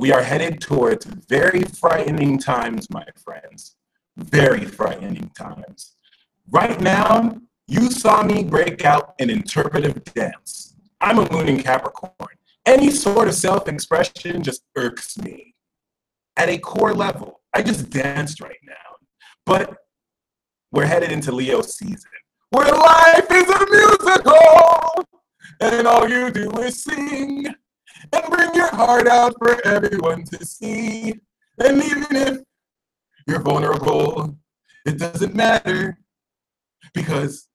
We are headed towards very frightening times, my friends. Very frightening times. Right now, you saw me break out an interpretive dance. I'm a moon in Capricorn. Any sort of self-expression just irks me. At a core level, I just danced right now. But we're headed into Leo season, where life is a musical, and all you do is sing, and bring your heart out for everyone to see. And even if you're vulnerable, it doesn't matter, because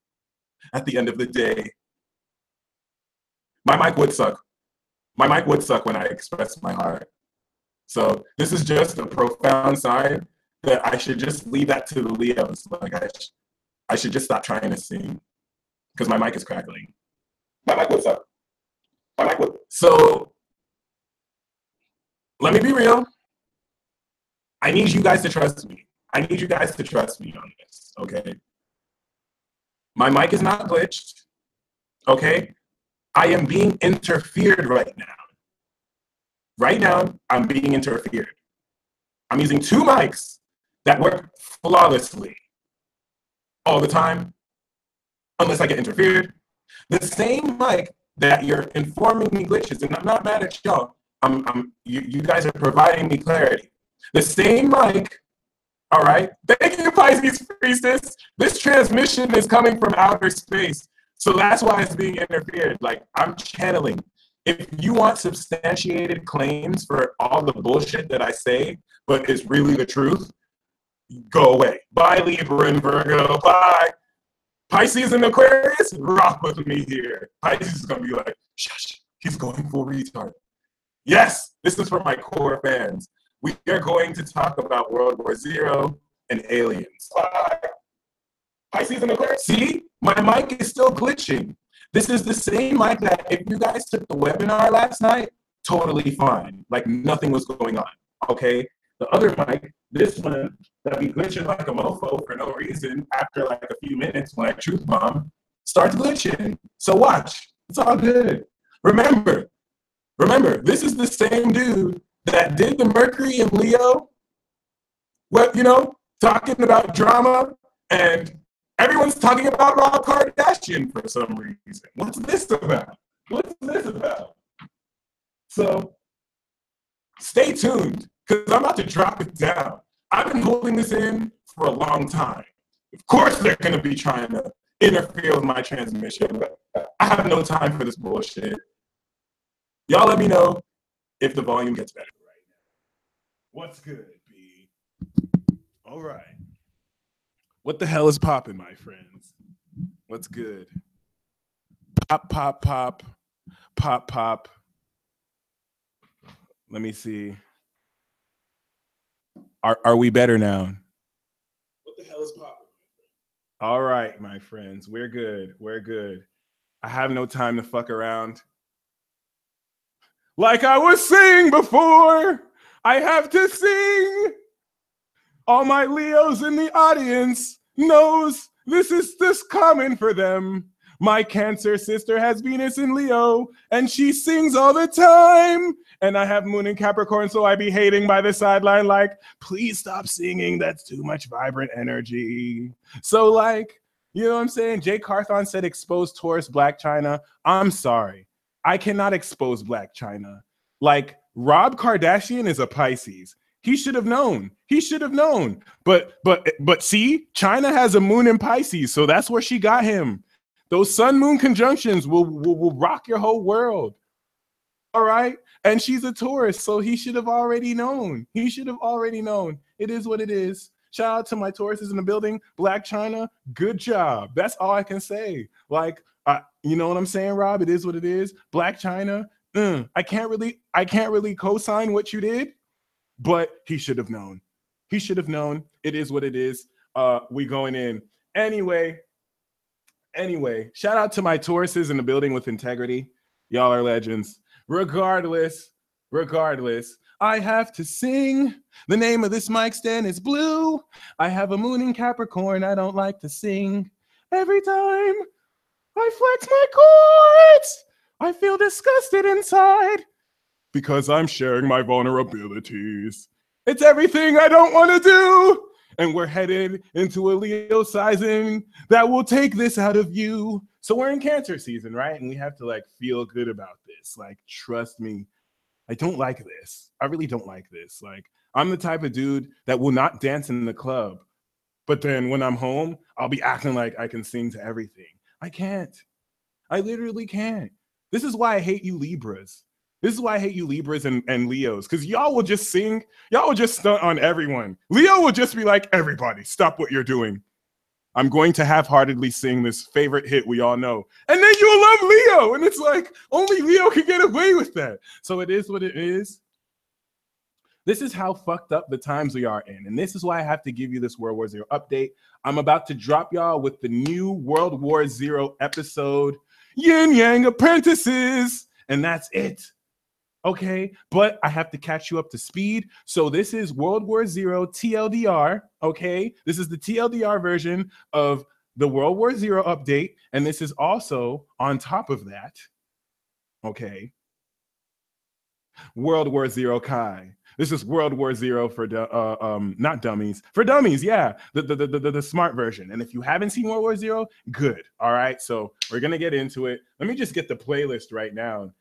at the end of the day, my mic would suck. My mic would suck when I express my heart. So this is just a profound sign that I should just leave that to the Leos. Like I should just stop trying to sing because my mic is crackling. My mic would suck. My mic would. So let me be real. I need you guys to trust me. I need you guys to trust me on this, okay? My mic is not glitched, okay? I am being interfered right now. Right now, I'm being interfered. I'm using two mics that work flawlessly all the time, unless I get interfered. The same mic that you're informing me glitches, and I'm not mad at y'all. You guys are providing me clarity. The same mic, all right? Thank you, Pisces Priestess. This transmission is coming from outer space. So that's why it's being interfered. Like, I'm channeling. If you want substantiated claims for all the bullshit that I say, but it's really the truth, go away. Bye, Libra and Virgo. Bye. Pisces and Aquarius, rock with me here. Pisces is going to be like, shush, he's going full retard. Yes, this is for my core fans. We are going to talk about World War Z and aliens. Bye. Pisces and Aquarius. See, my mic is still glitching. This is the same mic that if you guys took the webinar last night, totally fine. Like nothing was going on, okay? The other mic, this one, that be glitching like a mofo for no reason after like a few minutes when I truth bomb, starts glitching. So watch, it's all good. Remember, this is the same dude that did the Mercury in Leo, what, you know, talking about drama, and everyone's talking about Rob Kardashian for some reason. What's this about? What's this about? So stay tuned, because I'm about to drop it down. I've been holding this in for a long time. Of course they're going to be trying to interfere with my transmission, but I have no time for this bullshit. Y'all let me know if the volume gets better right now. What's good, B? All right. What the hell is popping, my friends? What's good? Pop, pop, pop. Pop, pop. Let me see. Are we better now? What the hell is popping? All right, my friends. We're good. We're good. I have no time to fuck around. Like I was saying before, I have to sing. All my Leos in the audience knows this is just common for them. My Cancer sister has Venus in Leo, and she sings all the time. And I have Moon in Capricorn, so I be hating by the sideline like, please stop singing. That's too much vibrant energy. So like, you know what I'm saying? Jay Carthon said expose Taurus, Black China. I'm sorry. I cannot expose Black China. Like, Rob Kardashian is a Pisces. He should have known. He should have known. But see, China has a moon in Pisces, so that's where she got him. Those sun-moon conjunctions will rock your whole world. All right? And she's a Taurus, so he should have already known. He should have already known. It is what it is. Shout out to my Tauruses in the building. Black China, good job. That's all I can say. Like, you know what I'm saying, Rob? It is what it is. Black China, I can't really co-sign what you did, but he should have known. He should have known. It is what it is. We going in. Anyway, shout out to my Tauruses in the building with integrity. Y'all are legends. Regardless, I have to sing. The name of this mic stand is Blue. I have a moon in Capricorn. I don't like to sing. Every time I flex my chords, I feel disgusted inside because I'm sharing my vulnerabilities. It's everything I don't want to do. And we're headed into a Leo season that will take this out of you. So we're in Cancer season, right? And we have to like feel good about this. Like, trust me, I don't like this. I really don't like this. Like, I'm the type of dude that will not dance in the club. But then when I'm home, I'll be acting like I can sing to everything. I can't. I literally can't. This is why I hate you Libras. This is why I hate you Libras and Leos, because y'all will just sing, y'all will just stunt on everyone. Leo will just be like, everybody, stop what you're doing. I'm going to half-heartedly sing this favorite hit we all know. And then you'll love Leo. And it's like, only Leo can get away with that. So it is what it is. This is how fucked up the times we are in. And this is why I have to give you this World War Z update. I'm about to drop y'all with the new World War Z episode, Yin Yang Apprentices. And that's it. Okay, but I have to catch you up to speed. So this is World War Z TLDR, okay? This is the TLDR version of the World War Z update, and this is also on top of that, okay, World War Z Chi. This is World War Z for not dummies, for dummies, yeah, the smart version. And if you haven't seen World War Z, good, all right? So we're gonna get into it. Let me just get the playlist right now,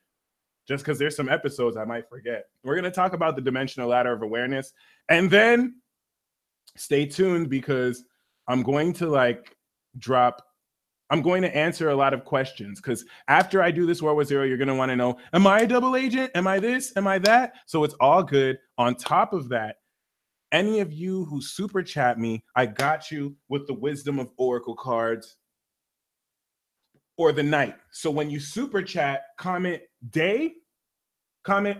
just because there's some episodes I might forget. We're going to talk about the dimensional ladder of awareness. And then stay tuned, because I'm going to I'm going to answer a lot of questions, because after I do this World War Z, you're going to want to know, am I a double agent? Am I this? Am I that? So it's all good. On top of that, any of you who super chat me, I got you with the Wisdom of Oracle cards or the night. So when you super chat, comment day, comment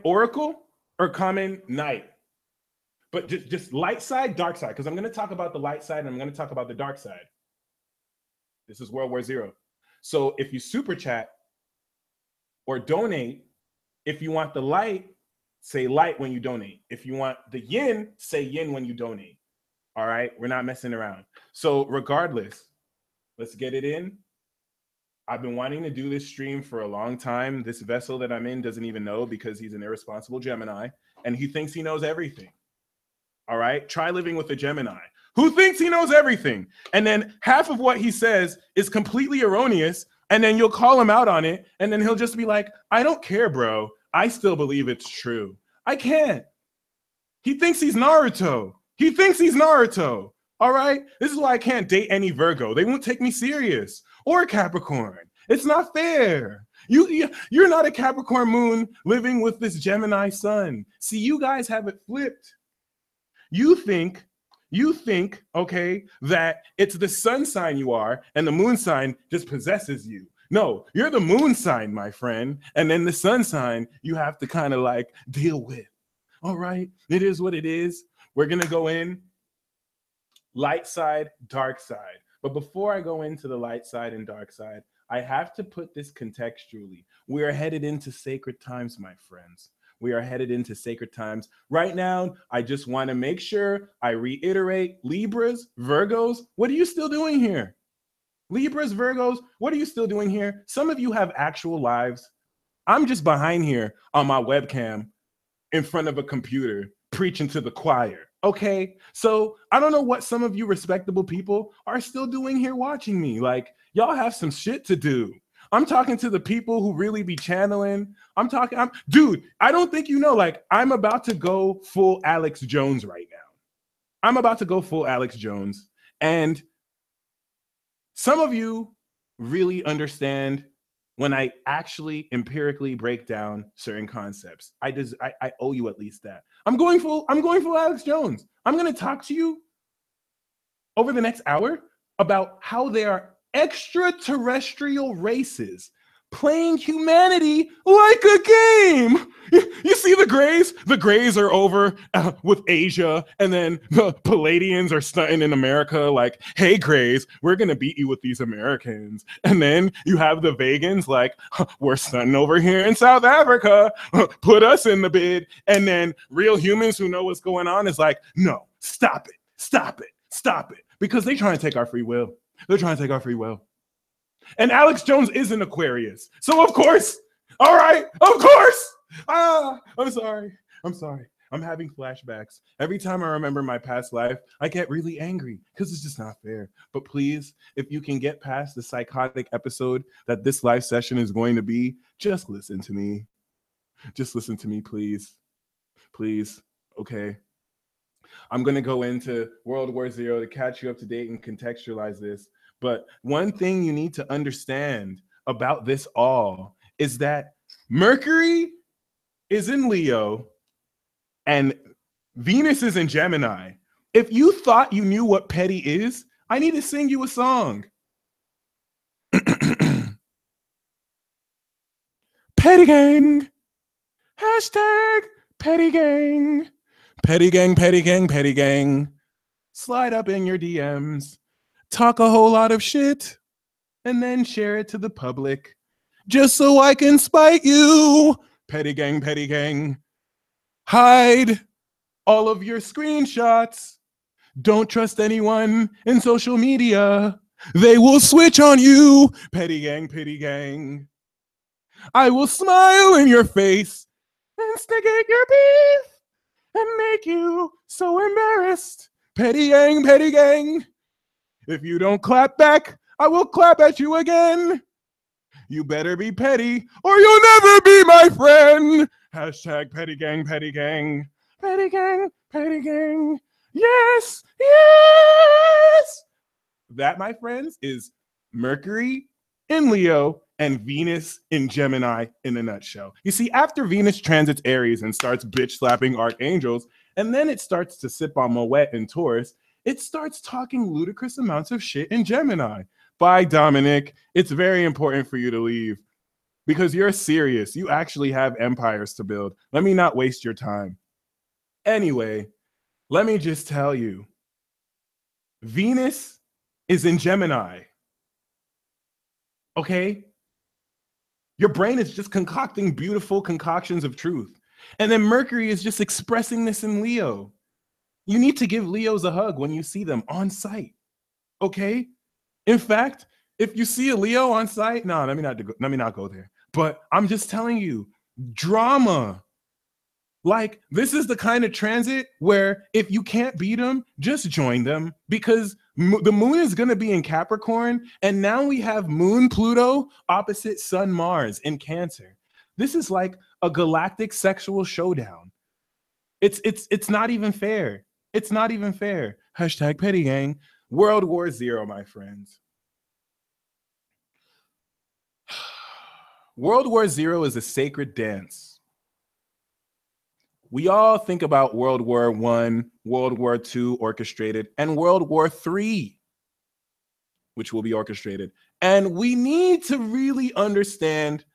oracle, or comment night. But just light side, dark side, because I'm going to talk about the light side and I'm going to talk about the dark side. This is World War Z. So if you super chat or donate, if you want the light, say light when you donate. If you want the yin, say yin when you donate. All right, we're not messing around. So regardless, let's get it in. I've been wanting to do this stream for a long time. This vessel that I'm in doesn't even know, because he's an irresponsible Gemini and he thinks he knows everything. All right, try living with a Gemini who thinks he knows everything. And then half of what he says is completely erroneous. And then you'll call him out on it. And then he'll just be like, I don't care, bro. I still believe it's true. I can't. He thinks he's Naruto. He thinks he's Naruto. All right. This is why I can't date any Virgo. They won't take me serious. Or Capricorn. It's not fair. You're not a Capricorn moon living with this Gemini sun. See, you guys have it flipped. You think, okay, that it's the sun sign you are and the moon sign just possesses you. No, you're the moon sign, my friend. And then the sun sign you have to kind of like deal with. All right. It is what it is. We're going to go in light side, dark side. But before I go into the light side and dark side, I have to put this contextually. We are headed into sacred times, my friends. We are headed into sacred times. Right now, I just want to make sure I reiterate, Libras, Virgos, what are you still doing here? Libras, Virgos, what are you still doing here? Some of you have actual lives. I'm just behind here on my webcam in front of a computer preaching to the choir. Okay, so I don't know what some of you respectable people are still doing here watching me. Like, y'all have some shit to do. I'm talking to the people who really be channeling. Dude, I don't think you know, like, I'm about to go full Alex Jones right now. I'm about to go full Alex Jones. And some of you really understand when I actually empirically break down certain concepts. I owe you at least that. I'm going full Alex Jones. I'm going to talk to you over the next hour about how there are extraterrestrial races playing humanity like a game. You see the Greys? The Greys are over with Asia, and then the Palladians are stunting in America like, hey, Greys, we're going to beat you with these Americans. And then you have the Vegans like, we're stunting over here in South Africa. Put us in the bid. And then real humans who know what's going on is like, no, stop it. Stop it. Stop it. Because they're trying to take our free will. They're trying to take our free will. And Alex Jones is an Aquarius. So of course, all right, of course. I'm sorry. I'm having flashbacks. Every time I remember my past life, I get really angry because it's just not fair. But please, if you can get past the psychotic episode that this live session is going to be, just listen to me. Just listen to me, please. Please. Okay. I'm going to go into World War Zero to catch you up to date and contextualize this. But one thing you need to understand about this all is that Mercury is in Leo and Venus is in Gemini. If you thought you knew what petty is, I need to sing you a song. Petty gang. Hashtag petty gang. Petty gang, petty gang, petty gang. Slide up in your DMs. Talk a whole lot of shit. And then share it to the public. Just so I can spite you. Petty gang, petty gang. Hide all of your screenshots. Don't trust anyone in social media. They will switch on you. Petty gang, petty gang. I will smile in your face and instigate your beef and make you so embarrassed. Petty gang, petty gang. If you don't clap back, I will clap at you again. You better be petty or you'll never be my friend. Hashtag petty gang, petty gang. Petty gang, petty gang. Yes, yes. That, my friends, is Mercury in Leo and Venus in Gemini in a nutshell. You see, after Venus transits Aries and starts bitch slapping archangels, and then it starts to sip on Moet in Taurus, it starts talking ludicrous amounts of shit in Gemini. Bye, Dominic. It's very important for you to leave because you're serious. You actually have empires to build. Let me not waste your time. Anyway, let me just tell you, Venus is in Gemini. Okay? Your brain is just concocting beautiful concoctions of truth. And then Mercury is just expressing this in Leo. You need to give Leos a hug when you see them on site. Okay? In fact, if you see a Leo on site, no, let me not go there. But I'm just telling you, drama. Like, this is the kind of transit where if you can't beat them, just join them because the moon is going to be in Capricorn. And now we have Moon Pluto opposite Sun Mars in Cancer. This is like a galactic sexual showdown. It's not even fair. It's not even fair. Hashtag petty gang. World War Zero, my friends. World War Zero is a sacred dance. We all think about World War I, World War II orchestrated, and World War III, which will be orchestrated. And we need to really understand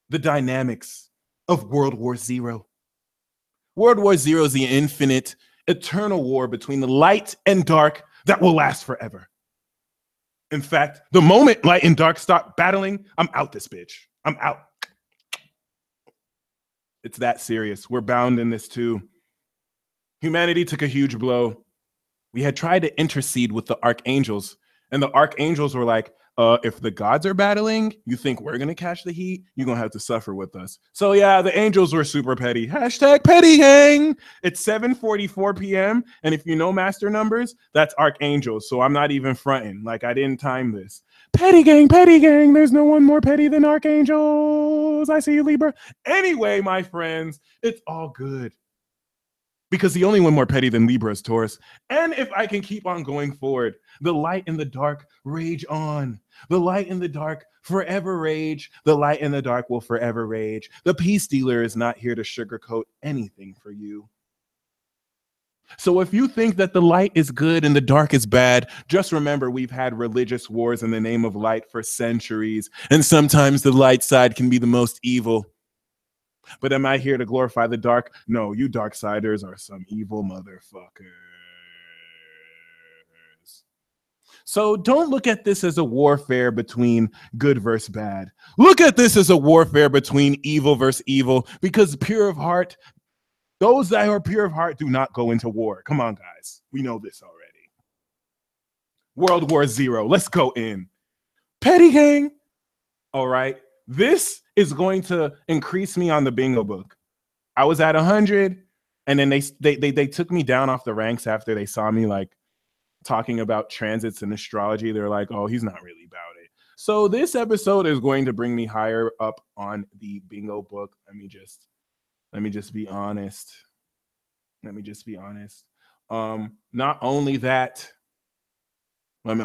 the dynamics of World War Zero. World War Zero is the infinite, eternal war between the light and dark that will last forever. In fact, the moment light and dark stop battling, I'm out this bitch. I'm out. It's that serious. We're bound in this too. Humanity took a huge blow. We had tried to intercede with the archangels, and the archangels were like, if the gods are battling, you think we're going to catch the heat? You're going to have to suffer with us. So yeah, the angels were super petty. Hashtag petty gang. It's 7:44 p.m. And if you know master numbers, that's archangels. So I'm not even fronting. Like, I didn't time this. Petty gang, petty gang. There's no one more petty than archangels. I see you, Libra. Anyway, my friends, it's all good. Because the only one more petty than Libra is Taurus. And if I can keep on going forward, the light and the dark rage on. The light and the dark forever rage. The light and the dark will forever rage. The peace dealer is not here to sugarcoat anything for you. So if you think that the light is good and the dark is bad, just remember we've had religious wars in the name of light for centuries. And sometimes the light side can be the most evil. But am I here to glorify the dark? No, you darksiders are some evil motherfuckers. So don't look at this as a warfare between good versus bad. Look at this as a warfare between evil versus evil, because pure of heart, those that are pure of heart do not go into war. Come on, guys. We know this already. World War Zero. Let's go in. Petty gang. All right. This is going to increase me on the bingo book. I was at 100, and then they took me down off the ranks after they saw me like talking about transits and astrology. They're like, oh, he's not really about it. So this episode is going to bring me higher up on the bingo book. Let me just be honest. Let me just be honest. Not only that, I'm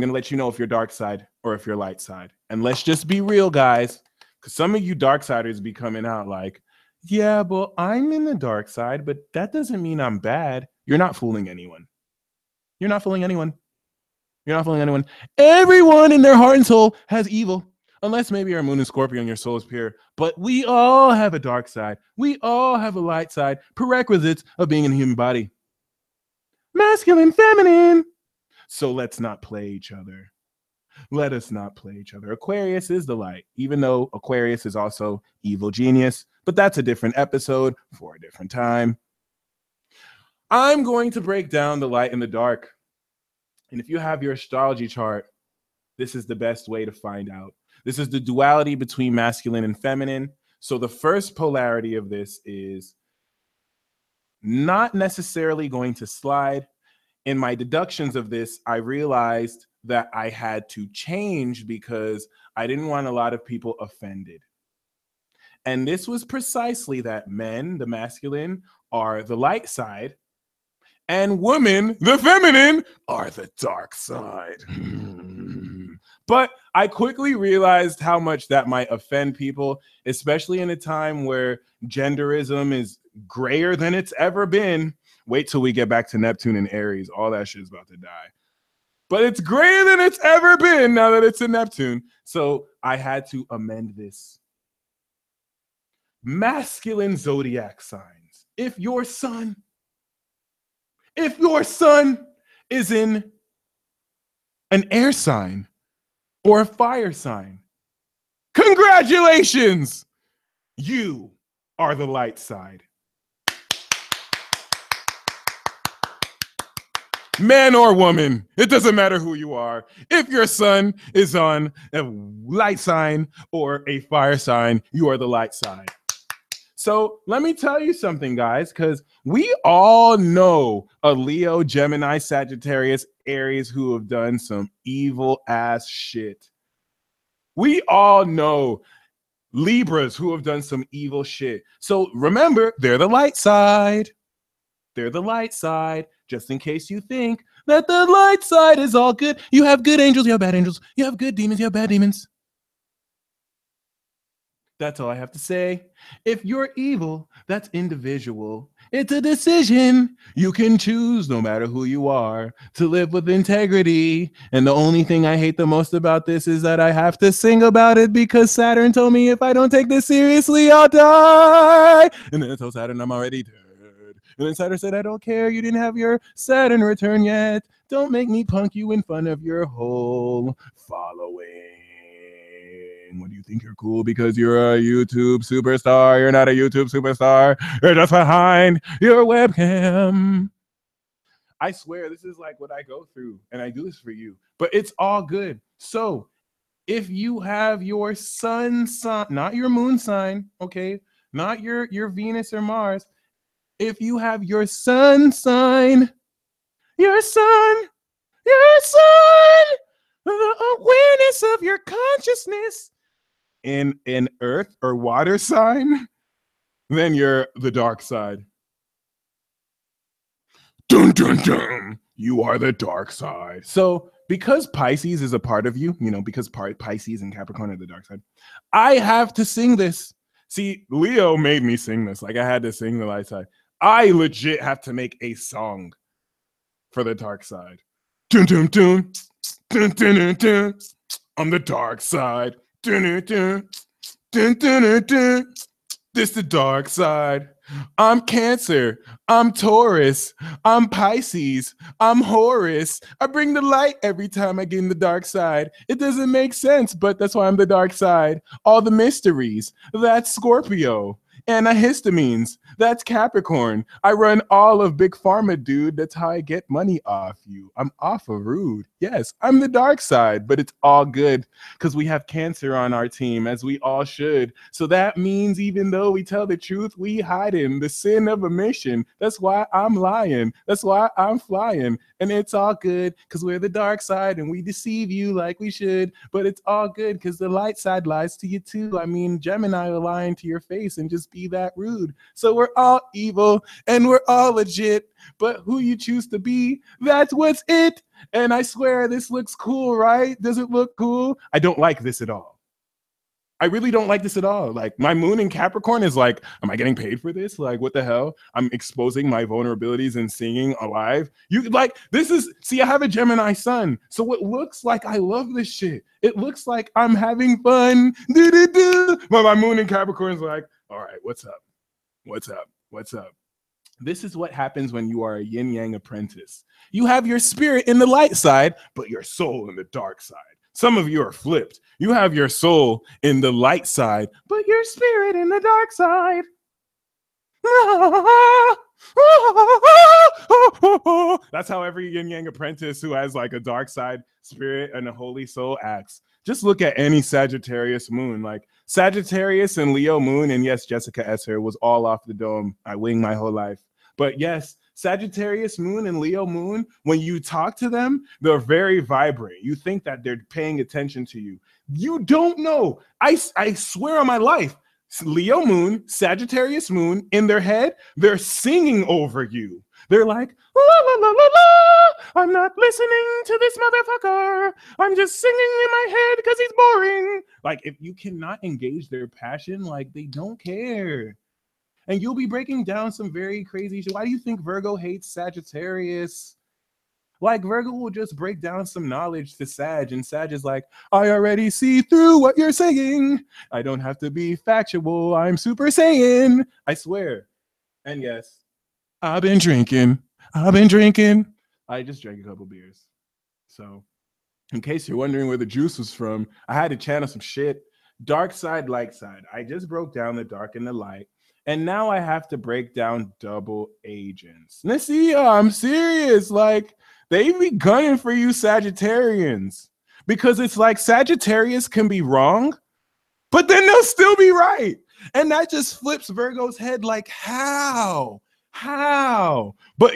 gonna let you know if you're dark side or if you're light side. And let's just be real, guys, because some of you dark siders be coming out like, yeah, but I'm in the dark side, but that doesn't mean I'm bad. You're not fooling anyone. You're not fooling anyone. You're not fooling anyone. Everyone in their heart and soul has evil, unless maybe your moon is Scorpio and your soul is pure. But we all have a dark side. We all have a light side. Prerequisites of being in a human body. Masculine, feminine. So let's not play each other. Let us not play each other. Aquarius is the light, even though Aquarius is also evil genius. But that's a different episode for a different time. I'm going to break down the light and the dark. And if you have your astrology chart, this is the best way to find out. This is the duality between masculine and feminine. So the first polarity of this is not necessarily going to slide. In my deductions of this, I realized that I had to change because I didn't want a lot of people offended. And this was precisely that men, the masculine, are the light side, and women, the feminine, are the dark side. But I quickly realized how much that might offend people, especially in a time where genderism is grayer than it's ever been. Wait till we get back to Neptune and Aries. All that shit is about to die. But it's grayer than it's ever been now that it's in Neptune. So I had to amend this. Masculine zodiac signs. If your sun is in an air sign or a fire sign, congratulations! You are the light side. Man or woman, it doesn't matter who you are. If your sun is on a light sign or a fire sign, you are the light side. So let me tell you something, guys, because we all know a Leo, Gemini, Sagittarius, Aries who have done some evil ass shit. We all know Libras who have done some evil shit. So remember, they're the light side. They're the light side. Just in case you think that the light side is all good. You have good angels, you have bad angels. You have good demons, you have bad demons. That's all I have to say. If you're evil, that's individual. It's a decision. You can choose, no matter who you are, to live with integrity. And the only thing I hate the most about this is that I have to sing about it because Saturn told me if I don't take this seriously, I'll die. And then I told Saturn I'm already dead. And then Saturn said, I don't care. You didn't have your Saturn return yet. Don't make me punk you in front of your whole following. What do you think? You're cool because you're a YouTube superstar? You're not a YouTube superstar. You're just behind your webcam. I swear this is like what I go through, and I do this for you. But it's all good. So if you have your sun sign, not your moon sign, okay, not your Venus or Mars, if you have your sun sign, your sun, the awareness of your consciousness in an earth or water sign, then you're the dark side. Dun, dun, dun. You are the dark side. So because Pisces is a part of you, because Pisces and Capricorn are the dark side, I have to sing this. See, Leo made me sing this. Like I had to sing the light side. I legit have to make a song for the dark side. Dun, dun, dun. Dun, dun, dun, dun. I'm the dark side. Dun, dun, dun. Dun, dun, dun, dun. This the dark side. I'm Cancer. I'm Taurus. I'm Pisces. I'm Horus. I bring the light every time I get in the dark side. It doesn't make sense, but that's why I'm the dark side. All the mysteries. That's Scorpio. Antihistamines, that's Capricorn. I run all of Big Pharma, dude. That's how I get money off you. I'm off of rude. Yes, I'm the dark side, but it's all good because we have Cancer on our team, as we all should. So that means even though we tell the truth, we hide in the sin of omission. That's why I'm lying. That's why I'm flying. And it's all good because we're the dark side and we deceive you like we should. But it's all good because the light side lies to you too. I mean, Gemini will lie into your face and just be that rude. So we're all evil and we're all legit. But who you choose to be, that's what's it. And I swear this looks cool, right? Does it look cool? I don't like this at all. I really don't like this at all. Like, my moon in Capricorn is like, am I getting paid for this? Like, what the hell? I'm exposing my vulnerabilities and singing alive. You like, this is, see, I have a Gemini sun. So it looks like I love this shit. It looks like I'm having fun. But my moon in Capricorn is like, all right, what's up? What's up? What's up? This is what happens when you are a yin yang apprentice. You have your spirit in the light side, but your soul in the dark side. Some of you are flipped. You have your soul in the light side, but your spirit in the dark side. That's how every yin yang apprentice who has like a dark side spirit and a holy soul acts. Just look at any Sagittarius moon, like Sagittarius and Leo moon. And yes, Jessica Esser was all off the dome. I winged my whole life. But yes, Sagittarius moon and Leo moon, when you talk to them, they're very vibrant. You think that they're paying attention to you. You don't know. I swear on my life, Leo moon, Sagittarius moon, in their head, they're singing over you. They're like, la, la, la, la, la. I'm not listening to this motherfucker. I'm just singing in my head because he's boring. Like, if you cannot engage their passion, like, they don't care. And you'll be breaking down some very crazy shit. Why do you think Virgo hates Sagittarius? Like, Virgo will just break down some knowledge to Sag, and Sag is like, I already see through what you're saying. I don't have to be factual. I'm Super Saiyan. I swear. And yes, I've been drinking. I just drank a couple beers. So, in case you're wondering where the juice was from, I had to channel some shit. Dark side, light side. I just broke down the dark and the light. And now I have to break down double agents. Now, see, I'm serious. Like, they be gunning for you Sagittarians. Because it's like Sagittarius can be wrong, but then they'll still be right. And that just flips Virgo's head like, how? How? But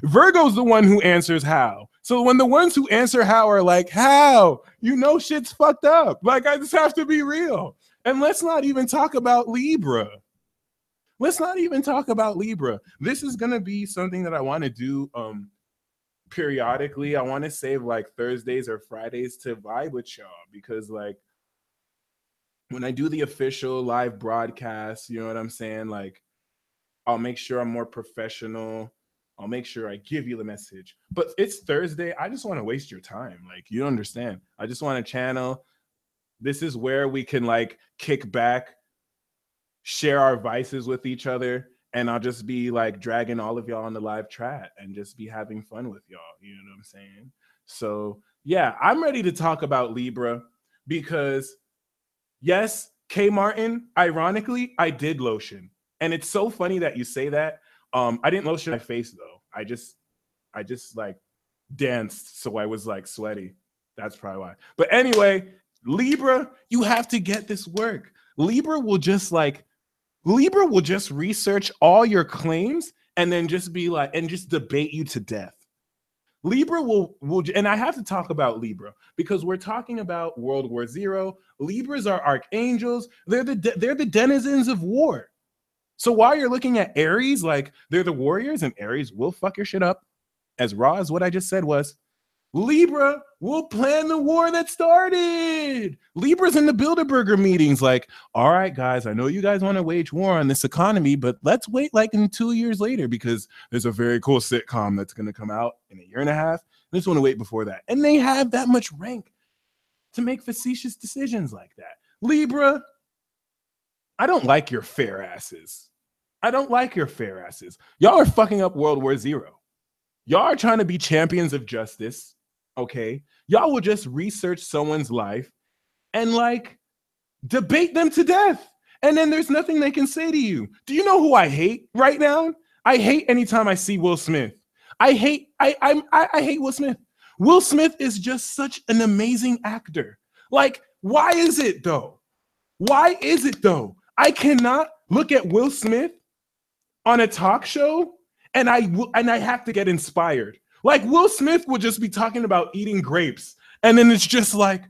Virgo's the one who answers how. So when the ones who answer how are like, how? You know shit's fucked up. Like, I just have to be real. And let's not even talk about Libra. Let's not even talk about Libra. This is going to be something that I want to do periodically. I want to save like Thursdays or Fridays to vibe with y'all because like when I do the official live broadcast, you know what I'm saying? Like, I'll make sure I'm more professional. I'll make sure I give you the message. But it's Thursday. I just want to waste your time. Like, you don't understand. I just want to channel. This is where we can like kick back, share our vices with each other, and I'll just be like dragging all of y'all on the live chat and just be having fun with y'all. You know what I'm saying? So yeah, I'm ready to talk about Libra because yes, K Martin, ironically, I did lotion. And it's so funny that you say that. I didn't lotion my face though. I just like danced, so I was like sweaty. That's probably why. But anyway, Libra, you have to get this work. Libra will just research all your claims and then just be like, and just debate you to death. Libra will, and I have to talk about Libra because we're talking about World War Zero. Libras are archangels. They're the denizens of war. So while you're looking at Aries, like they're the warriors and Aries will fuck your shit up. As raw as what I just said was, Libra will plan the war that started. Libra's in the Bilderberger meetings like, all right, guys, I know you guys want to wage war on this economy, but let's wait like in 2 years later because there's a very cool sitcom that's going to come out in a year and a half. I just want to wait before that. And they have that much rank to make facetious decisions like that. Libra, I don't like your fair asses. I don't like your fair asses. Y'all are fucking up World War Zero. Y'all are trying to be champions of justice. Okay, y'all will just research someone's life and like debate them to death. And then there's nothing they can say to you. Do you know who I hate right now? I hate anytime I see Will Smith. I hate Will Smith. Will Smith is just such an amazing actor. Like, why is it though? Why is it though? I cannot look at Will Smith on a talk show and I have to get inspired. Like, Will Smith will just be talking about eating grapes, and then it's just like,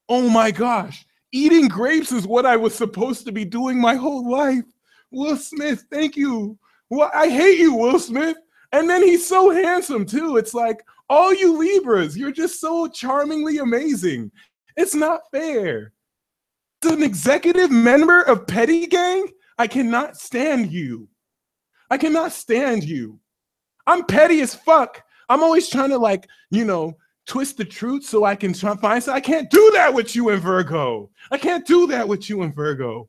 oh my gosh, eating grapes is what I was supposed to be doing my whole life. Will Smith, thank you. Well, I hate you, Will Smith. And then he's so handsome too. It's like, all you Libras, you're just so charmingly amazing. It's not fair. As an executive member of Petty Gang, I cannot stand you. I cannot stand you. I'm petty as fuck. I'm always trying to, like, you know, twist the truth so I can try find. So I can't do that with you and Virgo. I can't do that with you and Virgo.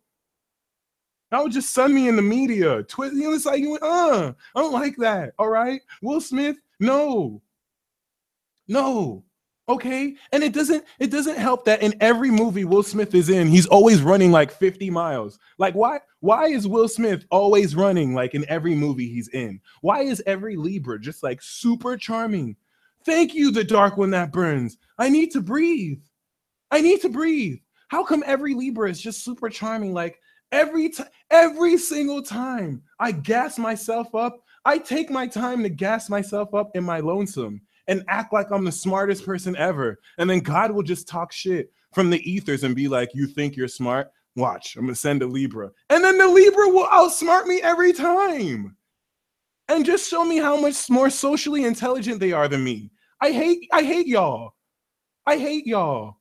That would just sun me in the media. Twist, you know, it's like, I don't like that. All right, Will Smith, no. Okay, and it doesn't help that in every movie Will Smith is in, he's always running like 50 miles. Like, why is Will Smith always running like in every movie he's in? Why is every Libra just like super charming? Thank you, the dark one that burns. I need to breathe. How come every Libra is just super charming? Like, every single time I gas myself up, I take my time to gas myself up in my lonesome and act like I'm the smartest person ever. And then God will just talk shit from the ethers and be like, you think you're smart? Watch, I'm gonna send a Libra. And then the Libra will outsmart me every time and just show me how much more socially intelligent they are than me. I hate y'all. I hate y'all.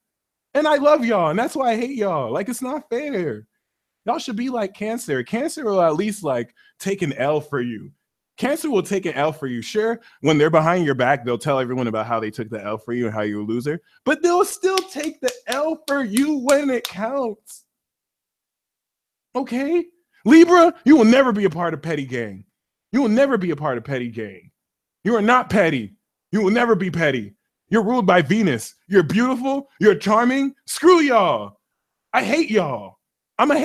And I love y'all. And that's why I hate y'all. Like, it's not fair. Y'all should be like Cancer. Cancer will at least like take an L for you. Cancer will take an L for you. Sure, when they're behind your back, they'll tell everyone about how they took the L for you and how you're a loser, but they'll still take the L for you when it counts. Okay? Libra, you will never be a part of Petty Gang. You will never be a part of Petty Gang. You are not petty. You will never be petty. You're ruled by Venus. You're beautiful. You're charming. Screw y'all. I hate y'all. I'm a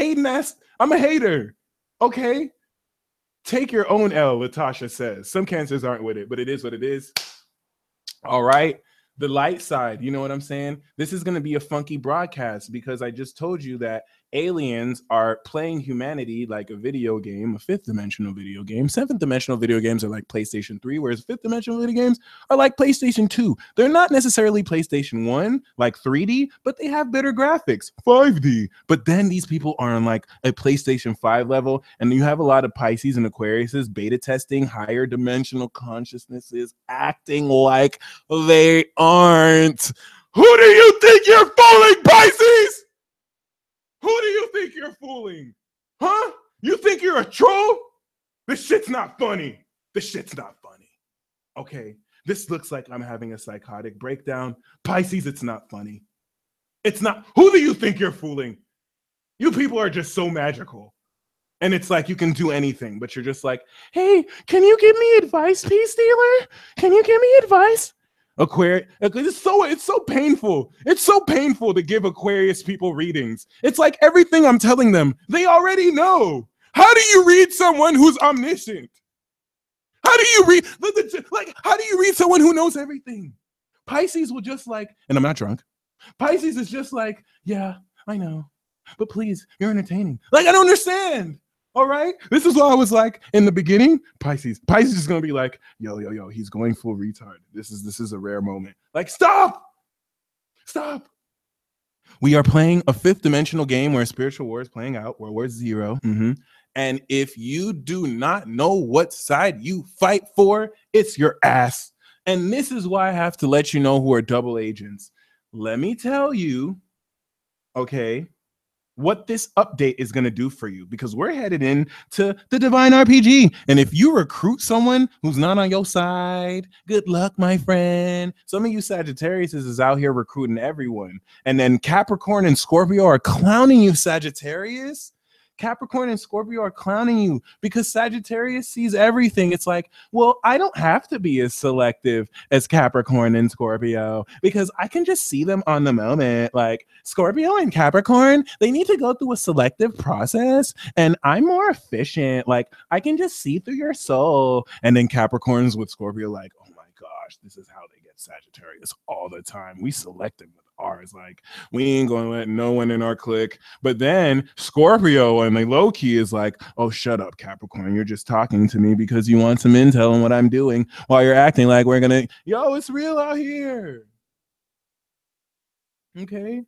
hater. Okay? Take your own L, Latasha says. Some Cancers aren't with it, but it is what it is. All right. The light side, you know what I'm saying? This is going to be a funky broadcast because I just told you that aliens are playing humanity like a video game, a fifth dimensional video game. Seventh dimensional video games are like PlayStation 3, whereas fifth dimensional video games are like PlayStation 2. They're not necessarily PlayStation 1, like 3D, but they have better graphics, 5D. But then these people are on like a PlayStation 5 level, and you have a lot of Pisces and Aquariuses beta testing higher dimensional consciousnesses, acting like they aren't. Who do you think you're fooling, Pisces? Who do you think you're fooling? Huh? You think you're a troll? This shit's not funny. Okay, this looks like I'm having a psychotic breakdown. Pisces, it's not funny. It's not. Who do you think you're fooling? You people are just so magical. And it's like you can do anything, but you're just like, hey, can you give me advice, Peace Dealer? Can you give me advice? Aquarius, it's so painful. It's so painful to give Aquarius people readings. It's like everything I'm telling them, they already know. How do you read someone who's omniscient? How do you read someone who knows everything? Pisces will just like, and I'm not drunk. Pisces is just like, yeah, I know, but please, you're entertaining. Like, I don't understand. All right, this is why I was like in the beginning, Pisces is gonna be like, yo, he's going full retard. This is a rare moment. Like, stop. We are playing a fifth dimensional game where spiritual war is playing out, where we're zero. And if you do not know what side you fight for, it's your ass. And this is why I have to let you know who are double agents. Let me tell you, okay, what this update is going to do for you, because we're headed into the Divine RPG. And if you recruit someone who's not on your side, good luck, my friend. Some of you Sagittarius is out here recruiting everyone. And then Capricorn and Scorpio are clowning you, Sagittarius. Capricorn and Scorpio are clowning you because Sagittarius sees everything. It's like, well, I don't have to be as selective as Capricorn and Scorpio because I can just see them on the moment. Like Scorpio and Capricorn, they need to go through a selective process, and I'm more efficient. Like I can just see through your soul. And then Capricorns with Scorpio, like, oh my gosh, this is how they get Sagittarius all the time. We select them with ours. Like we ain't gonna let no one in our clique. But then Scorpio and the low key is like, oh, shut up, Capricorn. You're just talking to me because you want some intel on what I'm doing while you're acting like we're gonna, yo, it's real out here. Okay.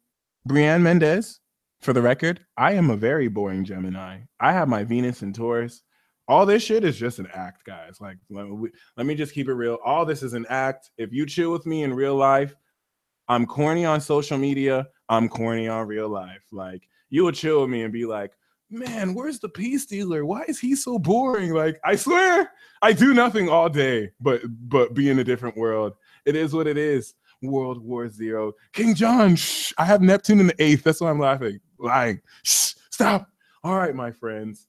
Brianne Mendez, for the record, I am a very boring Gemini. I have my Venus in Taurus. All this shit is just an act, guys. Like, let me just keep it real. All this is an act. If you chill with me in real life, I'm corny on social media. I'm corny on real life. Like, you will chill with me and be like, man, where's the peace dealer? Why is he so boring? Like, I swear, I do nothing all day but be in a different world. It is what it is. World War Zero. King John, shh, I have Neptune in the 8th. That's why I'm laughing. Lying. Shh, stop. All right, my friends.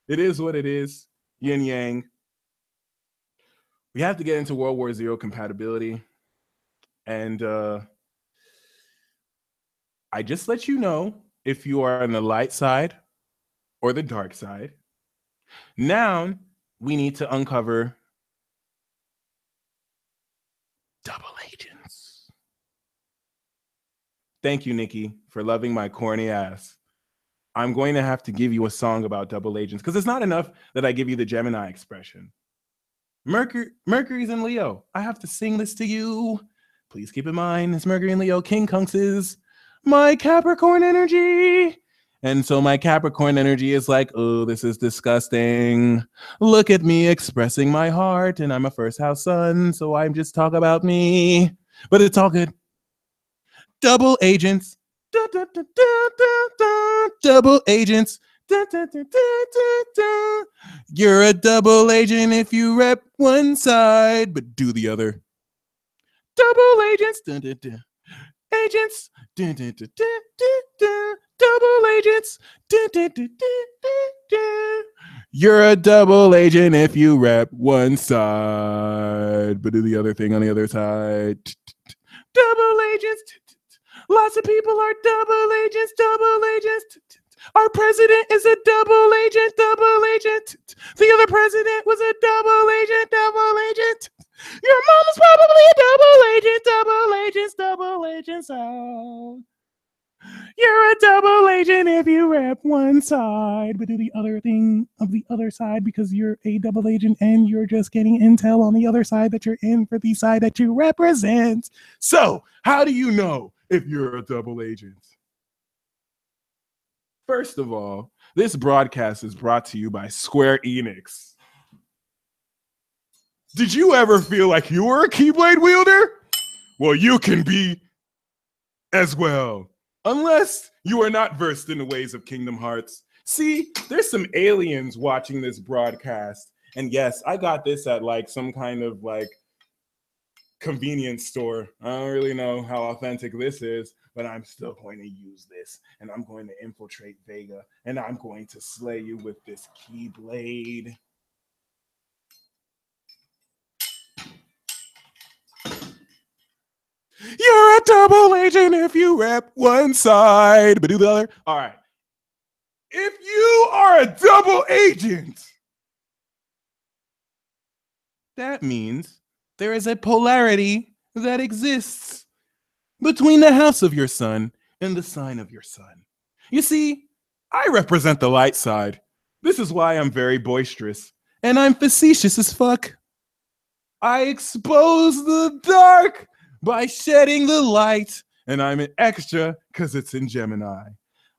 It is what it is. Yin yang. We have to get into World War Zero compatibility. And I just let you know if you are on the light side or the dark side. Now we need to uncover double agents. Thank you, Nikki, for loving my corny ass. I'm going to have to give you a song about double agents because it's not enough that I give you the Gemini expression. Mercury's in Leo. I have to sing this to you. Please keep in mind, it's Mercury in Leo. King Kunks is my Capricorn energy. And so my Capricorn energy is like, oh, this is disgusting. Look at me expressing my heart. And I'm a first house sun, so I'm just talk about me. But it's all good. Double agents. Da, da, da, da, da, da. Double agents. Da, da, da, da, da, da. You're a double agent if you rep one side, but do the other. Double agents. Da, da, da. Agents. Da, da, da, da, da, da. Double agents. Da, da, da, da, da, da. You're a double agent if you rep one side, but do the other thing on the other side. Double agents. Lots of people are double agents, double agents. Our president is a double agent, double agent. The other president was a double agent, double agent. Your mom is probably a double agent, double agents, double agents. Oh. You're a double agent if you rep one side, but do the other thing of the other side because you're a double agent and you're just getting intel on the other side that you're in for the side that you represent. So, how do you know if you're a double agent? First of all, this broadcast is brought to you by Square Enix. Did you ever feel like you were a Keyblade wielder? Well, you can be as well. Unless you are not versed in the ways of Kingdom Hearts. See, there's some aliens watching this broadcast. And yes, I got this at like some kind of like convenience store. I don't really know how authentic this is, but I'm still going to use this. And I'm going to infiltrate Vega. And I'm going to slay you with this Keyblade. You're a double agent if you rep one side, but do the other. All right. If you are a double agent, that means there is a polarity that exists between the house of your sun and the sign of your sun. You see, I represent the light side. This is why I'm very boisterous, and I'm facetious as fuck. I expose the dark by shedding the light, and I'm an extra because it's in Gemini.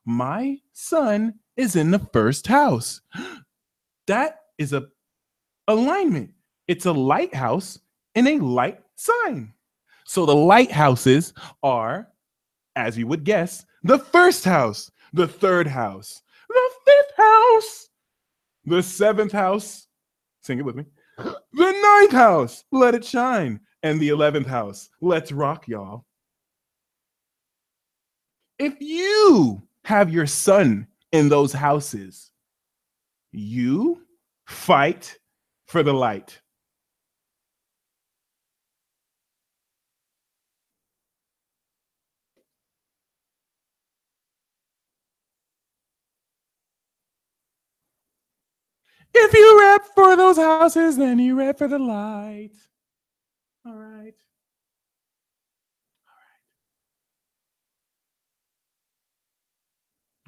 My sun is in the first house. That is a alignment. It's a lighthouse in a light sign. So the lighthouses are, as you would guess, the first house, the third house, the fifth house, the seventh house, sing it with me, the ninth house, let it shine, and the 11th house, let's rock, y'all. If you have your sun in those houses, you fight for the light. If you rep for those houses, then you rep for the light. All right.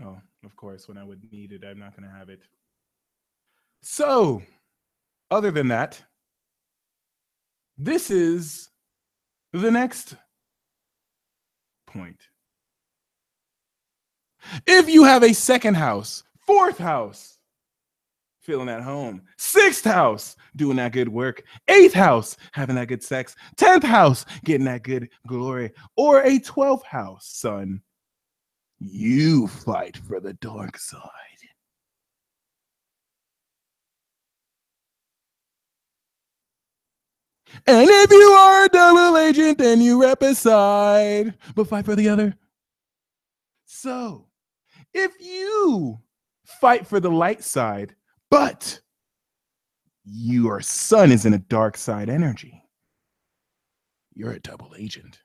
Oh, of course, when I would need it, I'm not going to have it. So, other than that, this is the next point. If you have a second house, fourth house, feeling at home, sixth house, doing that good work, eighth house, having that good sex, 10th house, getting that good glory, or a 12th house, son, you fight for the dark side. And if you are a double agent, then you rep a side, but fight for the other. So, if you fight for the light side, but your sun is in a dark side energy, you're a double agent.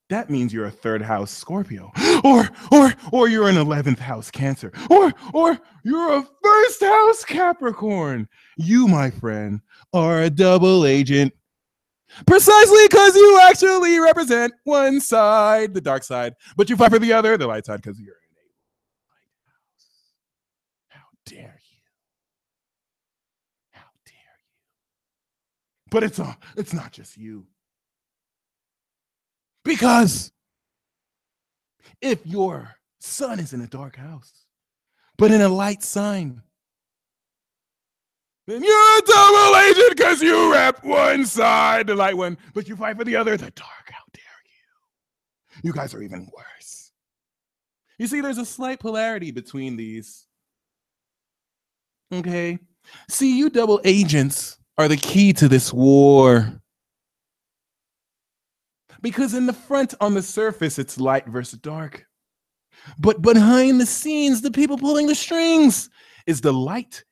That means you're a third house Scorpio, or you're an 11th house Cancer, or you're a first house Capricorn. You, my friend, are a double agent, precisely because you actually represent one side, the dark side, but you fight for the other, the light side, because you're in a light house. How dare you? How dare you? But it's not just you. Because if your sun is in a dark house, but in a light sign, then you're a double agent because you rep one side, the light one, but you fight for the other, the dark. How dare you? You guys are even worse. You see, there's a slight polarity between these. Okay? See, you double agents are the key to this war. Because in the front, on the surface, it's light versus dark. But behind the scenes, the people pulling the strings is the light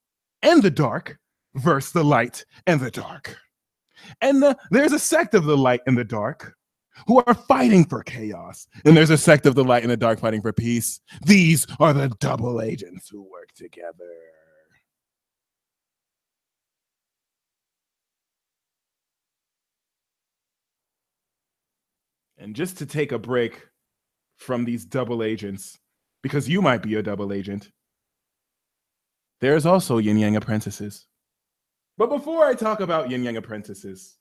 and the dark versus the light and the dark. And there's a sect of the light and the dark who are fighting for chaos. And there's a sect of the light and the dark fighting for peace. These are the double agents who work together. And just to take a break from these double agents, because you might be a double agent, there's also yin-yang apprentices. But before I talk about yin-yang apprentices,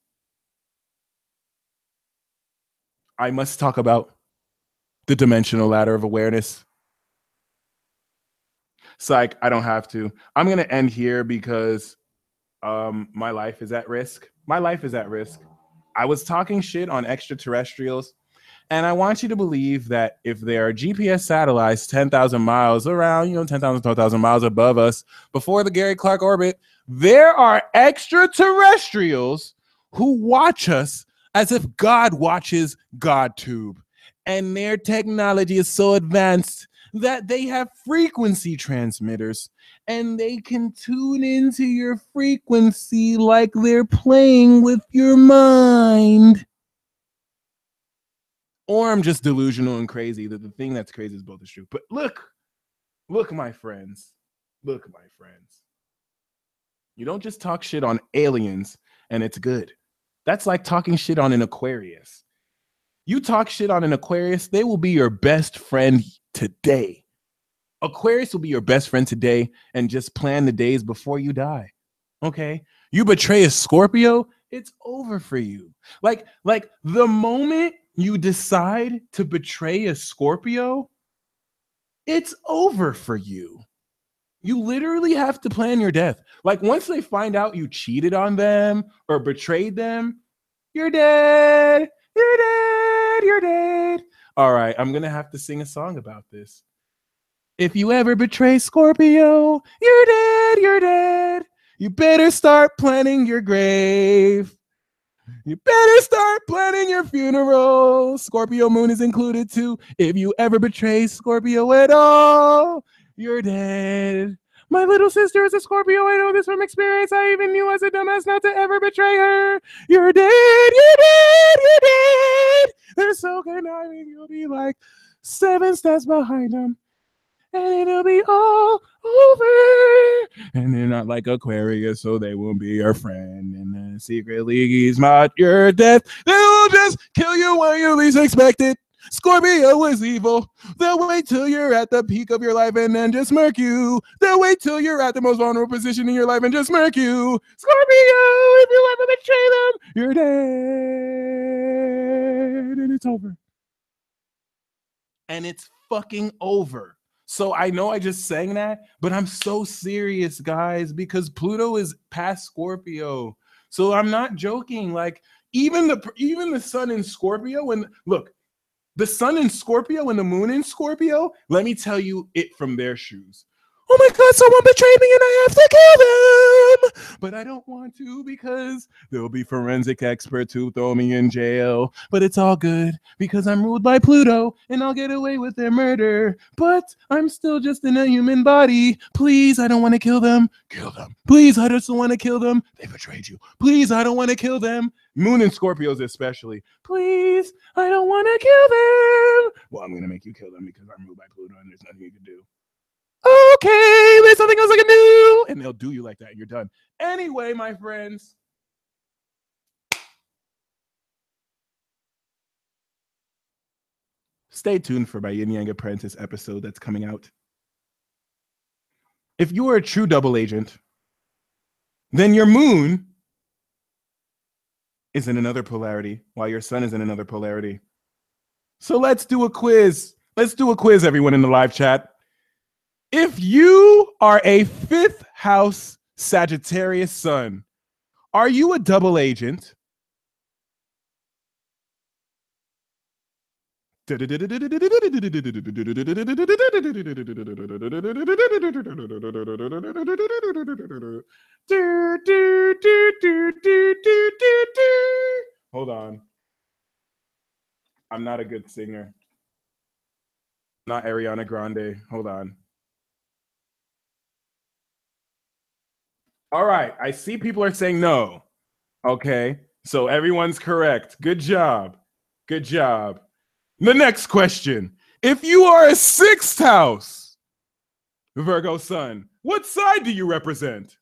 I must talk about the dimensional ladder of awareness. Psych, I don't have to. I'm going to end here because my life is at risk. My life is at risk. I was talking shit on extraterrestrials, and I want you to believe that if there are GPS satellites 10,000 miles around, 10,000, 12,000 miles above us before the Gary Clark orbit, there are extraterrestrials who watch us as if God watches GodTube. And their technology is so advanced that they have frequency transmitters and they can tune into your frequency like they're playing with your mind. Or I'm just delusional and crazy. The thing that's crazy is both is true. But look, my friends. Look, my friends. You don't just talk shit on aliens and it's good. That's like talking shit on an Aquarius. You talk shit on an Aquarius, they will be your best friend today. Aquarius will be your best friend today and just plan the days before you die. Okay? You betray a Scorpio, it's over for you. Like the moment you decide to betray a Scorpio, it's over for you. You literally have to plan your death. Like once they find out you cheated on them or betrayed them, you're dead. You're dead. You're dead. All right, I'm going to have to sing a song about this. If you ever betray Scorpio, you're dead. You're dead. You better start planning your grave. You better start planning your funeral. Scorpio moon is included too. If you ever betray Scorpio at all, you're dead. My little sister is a Scorpio. I know this from experience. I even knew as a dumbass not to ever betray her. You're dead. You're dead. You're dead. They're so conniving. You'll be like 7 steps behind them, and it'll be all over. And they're not like Aquarius, so they won't be your friend. And then secretly he's not your death. They will just kill you when you least expect it. Scorpio is evil. They'll wait till you're at the peak of your life and then just murk you. They'll wait till you're at the most vulnerable position in your life and just murk you. Scorpio, if you ever betray them, you're dead. And it's over. And it's fucking over. So I know I just sang that, but I'm so serious, guys, because Pluto is past Scorpio. So I'm not joking. Like even the sun in Scorpio, and look, the sun in Scorpio and the moon in Scorpio, let me tell you it from their shoes. Oh my God, someone betrayed me and I have to kill them. But I don't want to because there'll be forensic experts who throw me in jail. But it's all good because I'm ruled by Pluto and I'll get away with their murder. But I'm still just in a human body. Please, I don't want to kill them. Kill them. Please, I just don't want to kill them. They betrayed you. Please, I don't want to kill them. Moon and Scorpios especially. Please, I don't want to kill them. Well, I'm going to make you kill them because I'm ruled by Pluto and there's nothing you can do. Okay, there's something else I can do. And they'll do you like that and you're done. Anyway, my friends. Stay tuned for my Yin Yang Apprentice episode that's coming out. If you are a true double agent, then your moon is in another polarity while your sun is in another polarity. So let's do a quiz. Let's do a quiz, everyone in the live chat. If you are a 5th house Sagittarius sun, are you a double agent? Hold on. I'm not a good singer. Not Ariana Grande. Hold on. All right. I see people are saying no. Okay. So everyone's correct. Good job. Good job. The next question. If you are a 6th house Virgo sun, what side do you represent?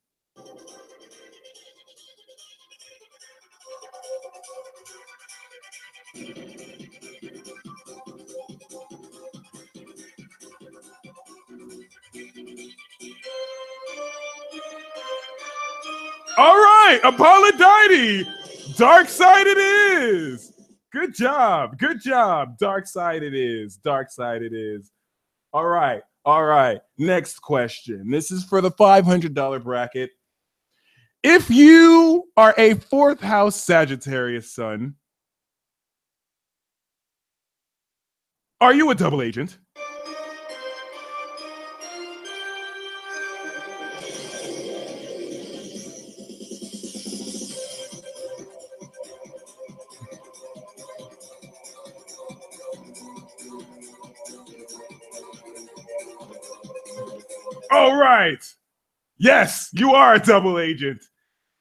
All right, Apollodite. Dark side it is. Good job. Good job. Dark side it is. Dark side it is. All right. All right. Next question. This is for the $500 bracket. If you are a 4th house Sagittarius sun, are you a double agent? All right. Yes, you are a double agent.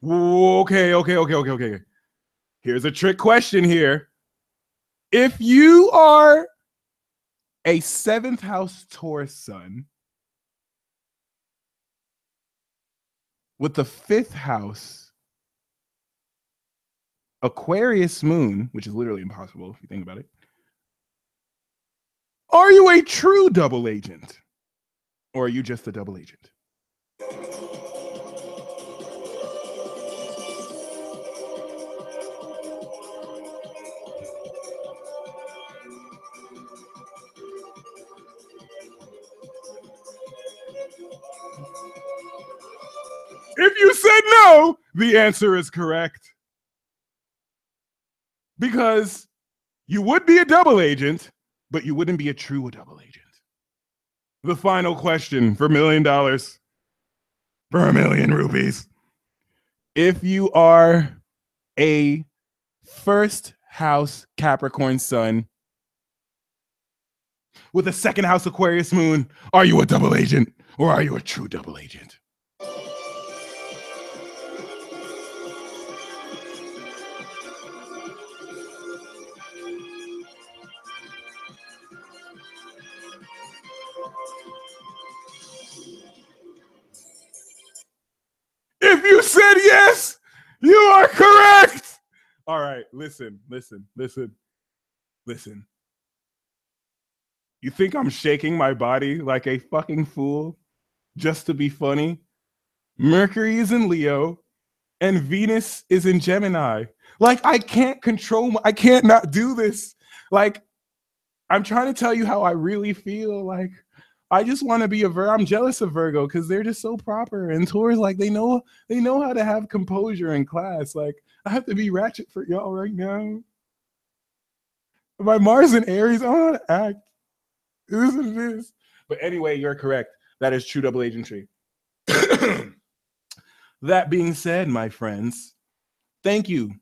Okay. Here's a trick question here. If you are a 7th house Taurus sun with the 5th house Aquarius moon, which is literally impossible if you think about it, are you a true double agent? Or are you just a double agent? If you said no, the answer is correct. Because you would be a double agent, but you wouldn't be a true double agent. The final question for $1 million, for 1,000,000 rupees. If you are a first house Capricorn sun with a second house Aquarius moon. Are you a double agent or are you a true double agent? If you said yes, you are correct. All right, listen. You think I'm shaking my body like a fucking fool just to be funny? Mercury is in Leo and Venus is in Gemini. Like, I can't control, I can't not do this. Like, I'm trying to tell you how I really feel. Like, I just want to be a Virgo. I'm jealous of Virgo because they're just so proper. And Taurus, like, they know how to have composure in class. Like, I have to be ratchet for y'all right now. My Mars and Aries, I don't know how to act. This is what it is. But anyway, you're correct. That is true double agentry. That being said, my friends, thank you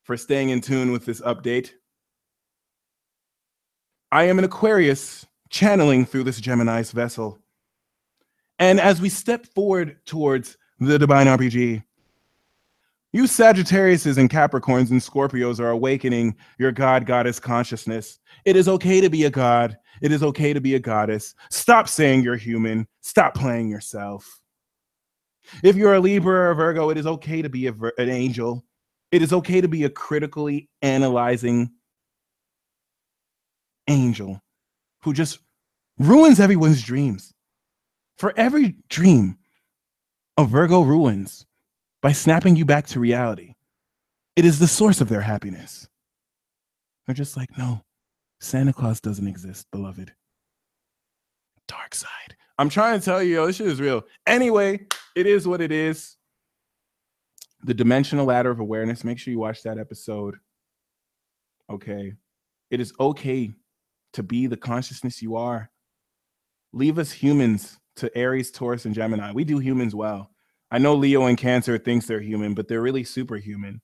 for staying in tune with this update. I am an Aquarius channeling through this Gemini's vessel. And as we step forward towards the Divine RPG, you Sagittariuses and Capricorns and Scorpios are awakening your God Goddess consciousness. It is okay to be a god. It is okay to be a goddess. Stop saying you're human. Stop playing yourself. If you're a Libra or a Virgo, it is okay to be an angel. It is okay to be a critically analyzing angel who just ruins everyone's dreams. For every dream, a Virgo ruins by snapping you back to reality. It is the source of their happiness. They're just like, no, Santa Claus doesn't exist, beloved. Dark side. I'm trying to tell you, yo, this shit is real. Anyway, it is what it is. The dimensional ladder of awareness. Make sure you watch that episode. Okay. It is okay to be the consciousness you are. Leave us humans to Aries, Taurus, and Gemini. We do humans well. I know Leo and Cancer thinks they're human, but they're really superhuman.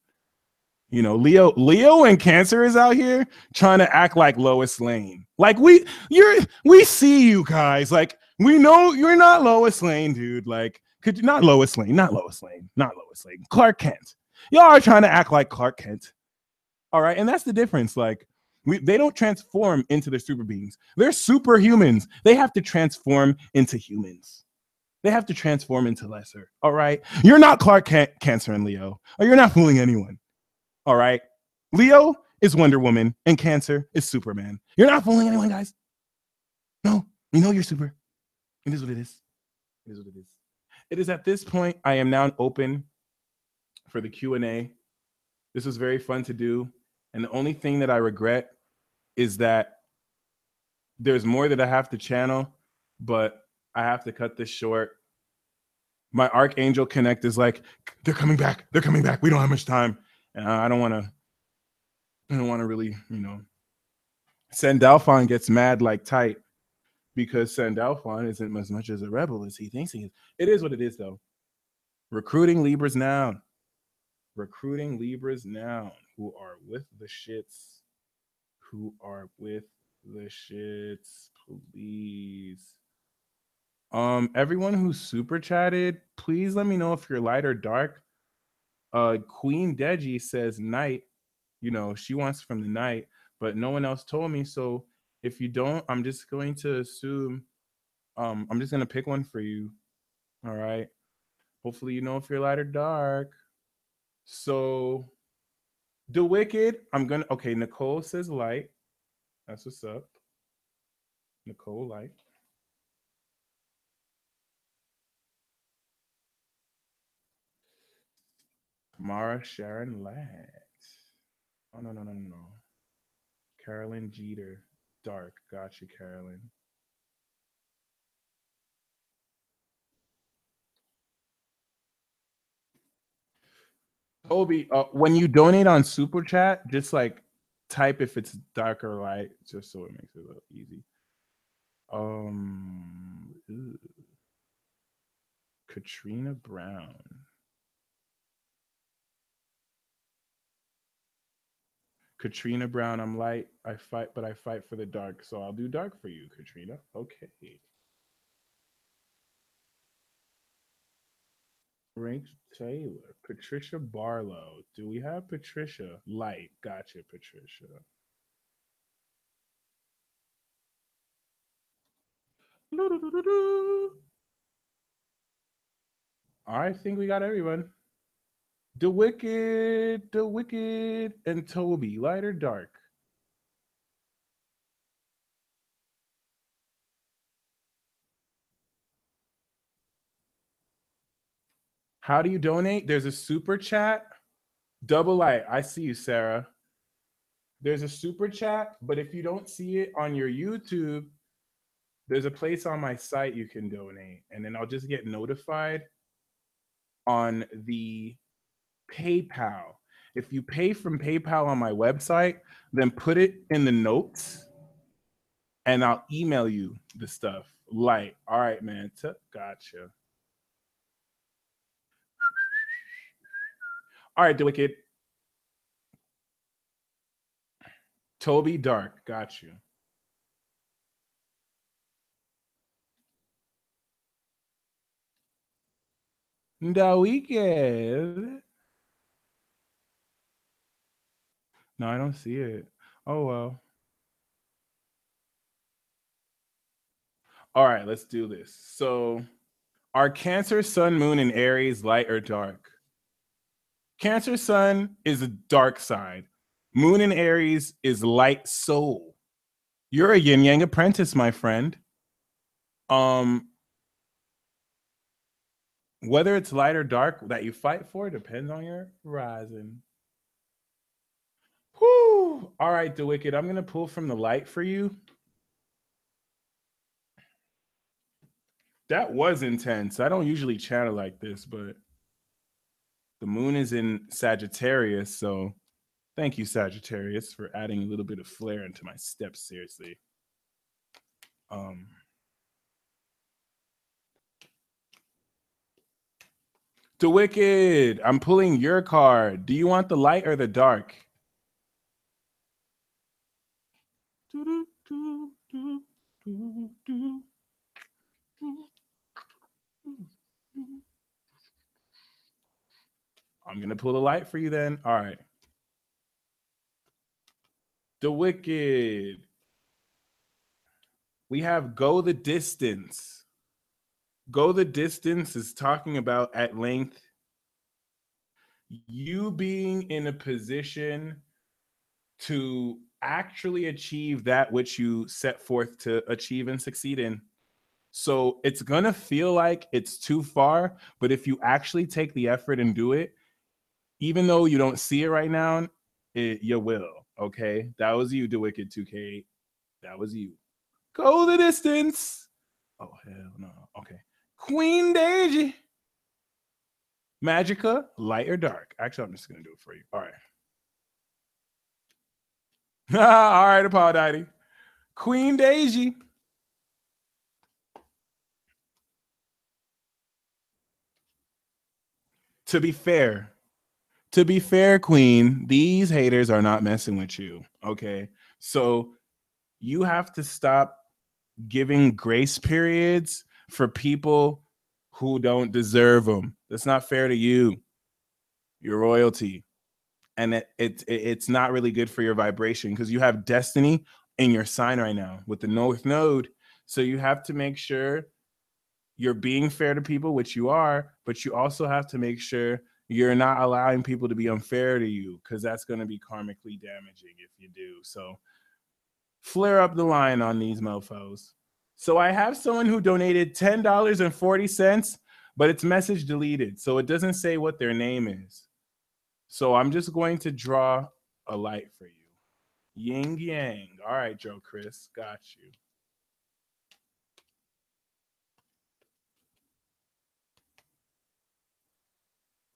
You know, Leo and Cancer is out here trying to act like Lois Lane. Like we see you guys. Like, we know you're not Lois Lane, dude. Like, could you not Lois Lane, Clark Kent. Y'all are trying to act like Clark Kent. All right, and that's the difference. Like, they don't transform into their super beings. They're superhumans. They have to transform into humans. They have to transform into lesser. All right, you're not Clark Kent, Cancer, and Leo, or you're not fooling anyone. All right. Leo is Wonder Woman and Cancer is Superman. You're not fooling anyone, guys. No, you know you're super. It is what it is. It is what it is. It is at this point I am now open for the Q&A. This was very fun to do. And the only thing that I regret is that there's more that I have to channel, but I have to cut this short. My Archangel Connect is like, they're coming back. They're coming back. We don't have much time. And I don't want to really, you know. Sandalphon gets mad like tight because Sandalphon isn't as much as a rebel as he thinks he is. It is what it is, though. Recruiting Libras now. Recruiting Libras now who are with the shits. Who are with the shits, please. Everyone who super chatted, please let me know if you're light or dark. Queen Deji says night. You know, she wants from the night, but no one else told me. So if you don't, I'm just going to assume, I'm just going to pick one for you. All right. Hopefully you know if you're light or dark. So the Wicked, okay, Nicole says light. That's what's up. Nicole light. Mara Sharon Latt. Oh, no. Carolyn Jeter. Dark. Gotcha, Carolyn. Toby, when you donate on Super Chat, just like type if it's dark or light, just so it makes it a little easy. Katrina Brown. Katrina Brown, I'm light. I fight, but I fight for the dark. So I'll do dark for you, Katrina. Okay. Rank Taylor, Patricia Barlow. Do we have Patricia? Light. Gotcha, Patricia. I think we got everyone. The Wicked, and Toby. Light or dark? How do you donate? There's a super chat. Double light. I see you, Sarah. There's a super chat, but if you don't see it on your YouTube, there's a place on my site you can donate. And then I'll just get notified on the PayPal. If you pay from PayPal on my website, then put it in the notes and I'll email you the stuff. Light. All right, man. Gotcha. All right, the Wicked. Toby Dark. Got you. The Wicked. No, I don't see it. Oh, well. All right, let's do this. So, are Cancer, Sun, Moon, and Aries light or dark? Cancer Sun is a dark side. Moon in Aries is light soul. You're a yin yang apprentice, my friend. Whether it's light or dark that you fight for depends on your rising. Whew. All right, the Wicked. I'm gonna pull from the light for you. That was intense. I don't usually channel like this, but the moon is in Sagittarius, so thank you, Sagittarius, for adding a little bit of flair into my steps. Seriously. The Wicked, I'm pulling your card. Do you want the light or the dark? I'm going to pull the light for you then. All right. The Wicked. We have Go the Distance. Go the Distance is talking about at length you being in a position to actually achieve that which you set forth to achieve and succeed in. So it's going to feel like it's too far, but if you actually take the effort and do it, even though you don't see it right now, you will. Okay. That was you, The Wicked 2K8. That was you. Go the distance. Oh, hell no. Okay. Queen Daisy. Magica, light or dark? Actually, I'm just going to do it for you. All right. All right, Apollodite. Queen Daisy. To be fair, Queen, these haters are not messing with you. Okay. So you have to stop giving grace periods for people who don't deserve them. That's not fair to you. Your royalty. And it's not really good for your vibration because you have destiny in your sign right now with the North Node. So you have to make sure you're being fair to people, which you are, but you also have to make sure you're not allowing people to be unfair to you because that's going to be karmically damaging if you do. So flare up the line on these mofos. So I have someone who donated $10.40, but it's message deleted. So it doesn't say what their name is. So I'm just going to draw a light for you. Yin Yang. All right, Joe Chris. Got you.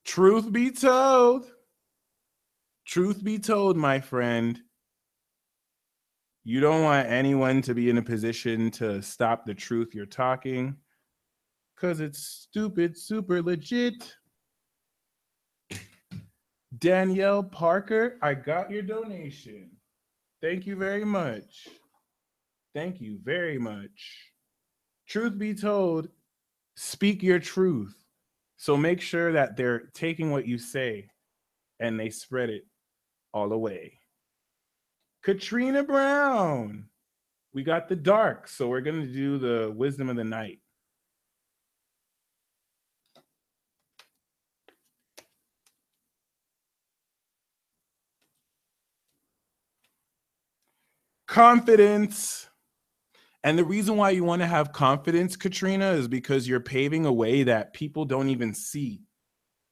Truth be told, my friend, you don't want anyone to be in a position to stop the truth you're talking because it's stupid, super legit. Danielle Parker, I got your donation. Thank you very much. Thank you very much. Truth be told, speak your truth. So make sure that they're taking what you say and they spread it all the way. Katrina Brown. We got the dark, so we're going to do the wisdom of the night. Confidence. And the reason why you want to have confidence, Katrina, is because you're paving a way that people don't even see.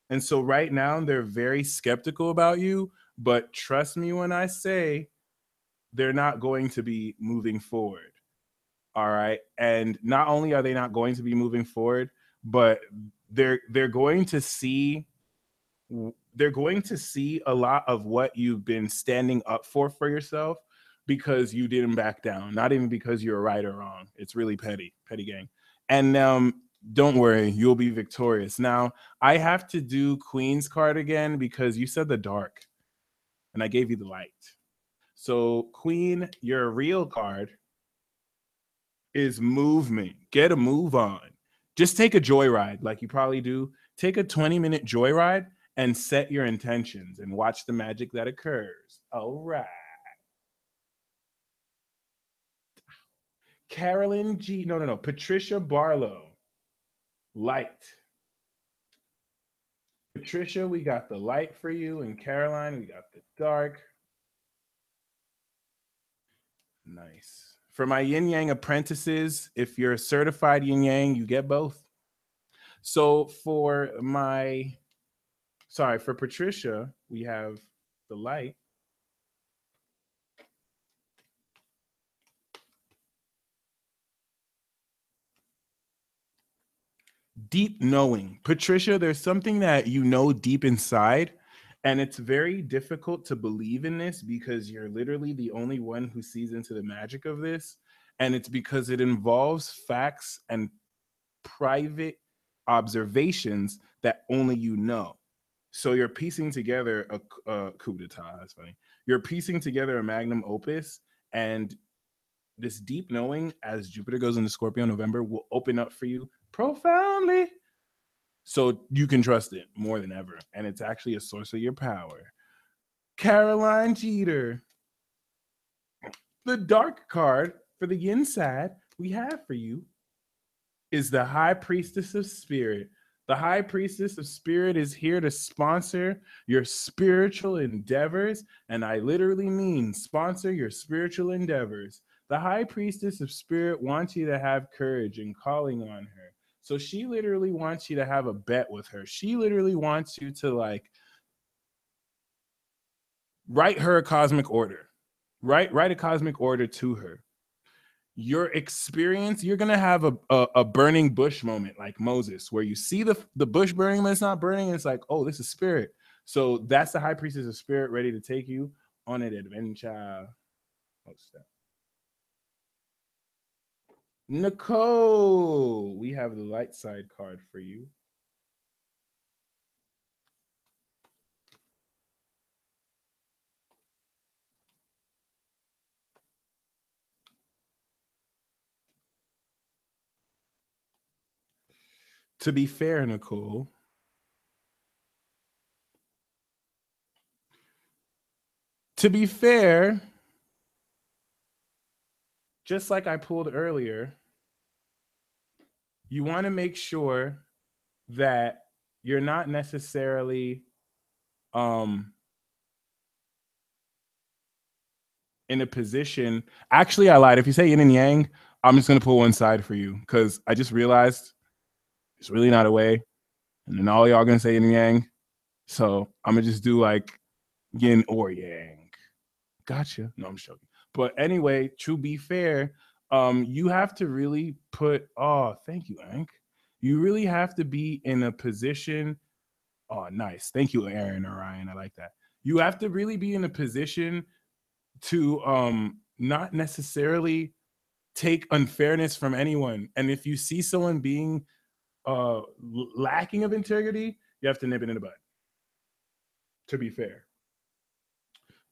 And so right now they're very skeptical about you, but trust me when I say they're not going to be moving forward. All right. And not only are they not going to be moving forward, but they're going to see a lot of what you've been standing up for yourself because you didn't back down, not even because you're right or wrong. It's really petty gang. And don't worry, you'll be victorious. Now, I have to do Queen's card again because you said the dark and I gave you the light. So, Queen, your real card is movement. Get a move on. Just take a joyride like you probably do. Take a 20-minute joyride and set your intentions and watch the magic that occurs. All right. Carolyn G. No. Patricia Barlow. Light. Patricia, we got the light for you. And Caroline, we got the dark. Nice. For my yin yang apprentices, if you're a certified yin yang, you get both. So for Patricia, we have the light. Deep knowing. Patricia, there's something that you know deep inside, and it's very difficult to believe in this because you're literally the only one who sees into the magic of this. And it's because it involves facts and private observations that only you know. So you're piecing together a coup d'etat. That's funny. You're piecing together a magnum opus, and this deep knowing, as Jupiter goes into Scorpio in November, will open up for you profoundly. So you can trust it more than ever. And it's actually a source of your power. Caroline Jeter. The dark card for the yin side we have for you is the High Priestess of Spirit. The High Priestess of Spirit is here to sponsor your spiritual endeavors. And I literally mean sponsor your spiritual endeavors. The High Priestess of Spirit wants you to have courage in calling on her. So she literally wants you to have a bet with her. She literally wants you to write her a cosmic order. Write a cosmic order to her. Your experience, you're gonna have a burning bush moment like Moses, where you see the bush burning, but it's not burning, and it's like, oh, this is spirit. So that's the High Priestess of Spirit ready to take you on an adventure. Nicole, we have the light side card for you. To be fair, Nicole, just like I pulled earlier, you want to make sure that you're not necessarily in a position. Actually, I lied. If you say yin and yang, I'm just gonna pull one side for you because I just realized it's really not a way, and then all y'all gonna say yin and yang. So I'm gonna just do like yin or yang. Gotcha. No, I'm just joking. But anyway, to be fair, you have to really put. Oh, thank you, Hank. You really have to be in a position. Oh, nice. Thank you, Aaron or Ryan. I like that. You have to really be in a position to not necessarily take unfairness from anyone. And if you see someone being lacking of integrity, you have to nip it in the bud. to be fair.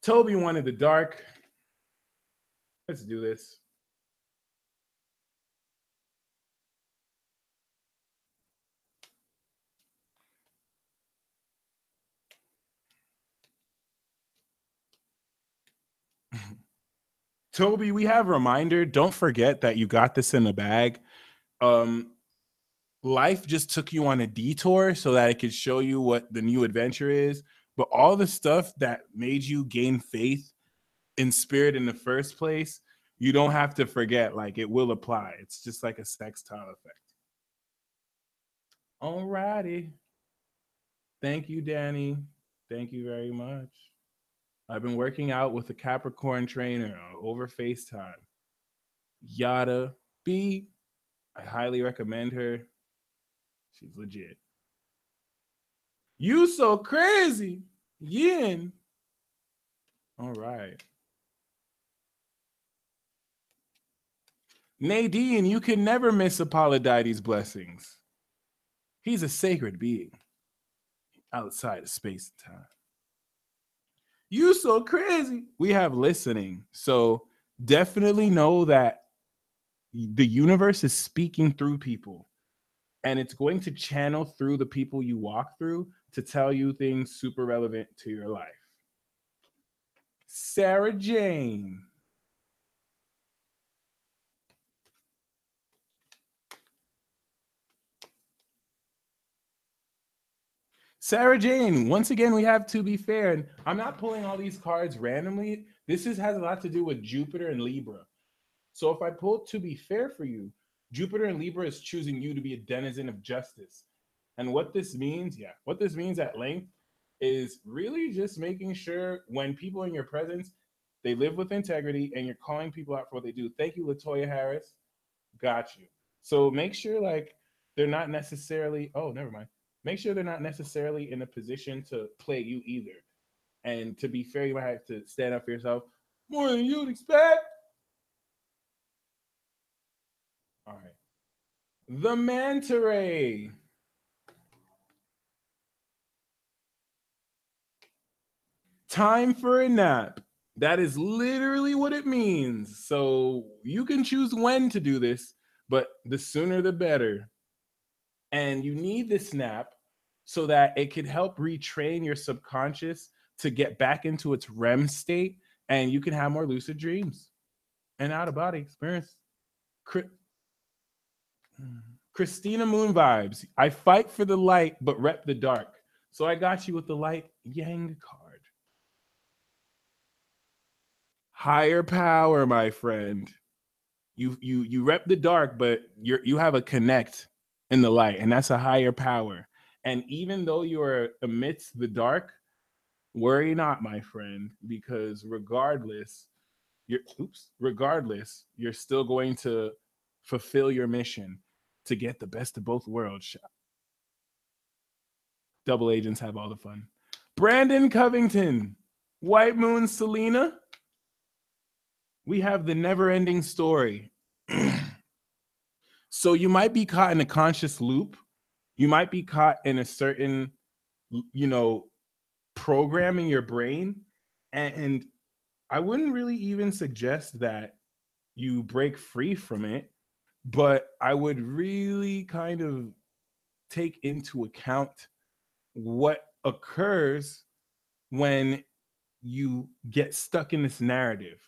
Toby wanted the dark. Let's do this. Toby, we have a reminder. Don't forget that you got this in the bag. Life just took you on a detour so that it could show you what the new adventure is. But all the stuff that made you gain faith in spirit in the first place, you don't have to forget. Like, it will apply. It's just like a sextile effect. All righty. Thank you, Danny. Thank you very much. I've been working out with a Capricorn trainer over FaceTime. Yada B. I highly recommend her. She's legit. You so crazy. Yin. All right. Nadine, you can never miss Apolodides' blessings. He's a sacred being outside of space and time. You so crazy. We have listening. So definitely know that the universe is speaking through people, and it's going to channel through the people you walk through to tell you things super relevant to your life. Sarah Jane. Sarah Jane, once again, we have to be fair. And I'm not pulling all these cards randomly. This has a lot to do with Jupiter and Libra. So if I pull to be fair for you, Jupiter and Libra is choosing you to be a denizen of justice. And what this means, what this means at length is really just making sure when people in your presence, they live with integrity and you're calling people out for what they do. Thank you, Latoya Harris. Got you. So make sure like they're not necessarily, oh, never mind. Make sure they're not necessarily in a position to play you either. And to be fair, you might have to stand up for yourself more than you'd expect. All right. The manta ray. Time for a nap. That is literally what it means. So you can choose when to do this, but the sooner the better. And you need this nap so that it could help retrain your subconscious to get back into its REM state, and you can have more lucid dreams and out of body experience. Christina Moon vibes. I fight for the light, but rep the dark. So I got you with the light yang card. Higher power, my friend. You rep the dark, but you have a connect in the light, and that's a higher power. And even though you are amidst the dark, worry not, my friend, because regardless, you're still going to fulfill your mission to get the best of both worlds. Double agents have all the fun. Brandon Covington, White Moon Selena. We have the never-ending story. So you might be caught in a conscious loop. You might be caught in a certain, program in your brain. And I wouldn't really even suggest that you break free from it, but I would really kind of take into account what occurs when you get stuck in this narrative,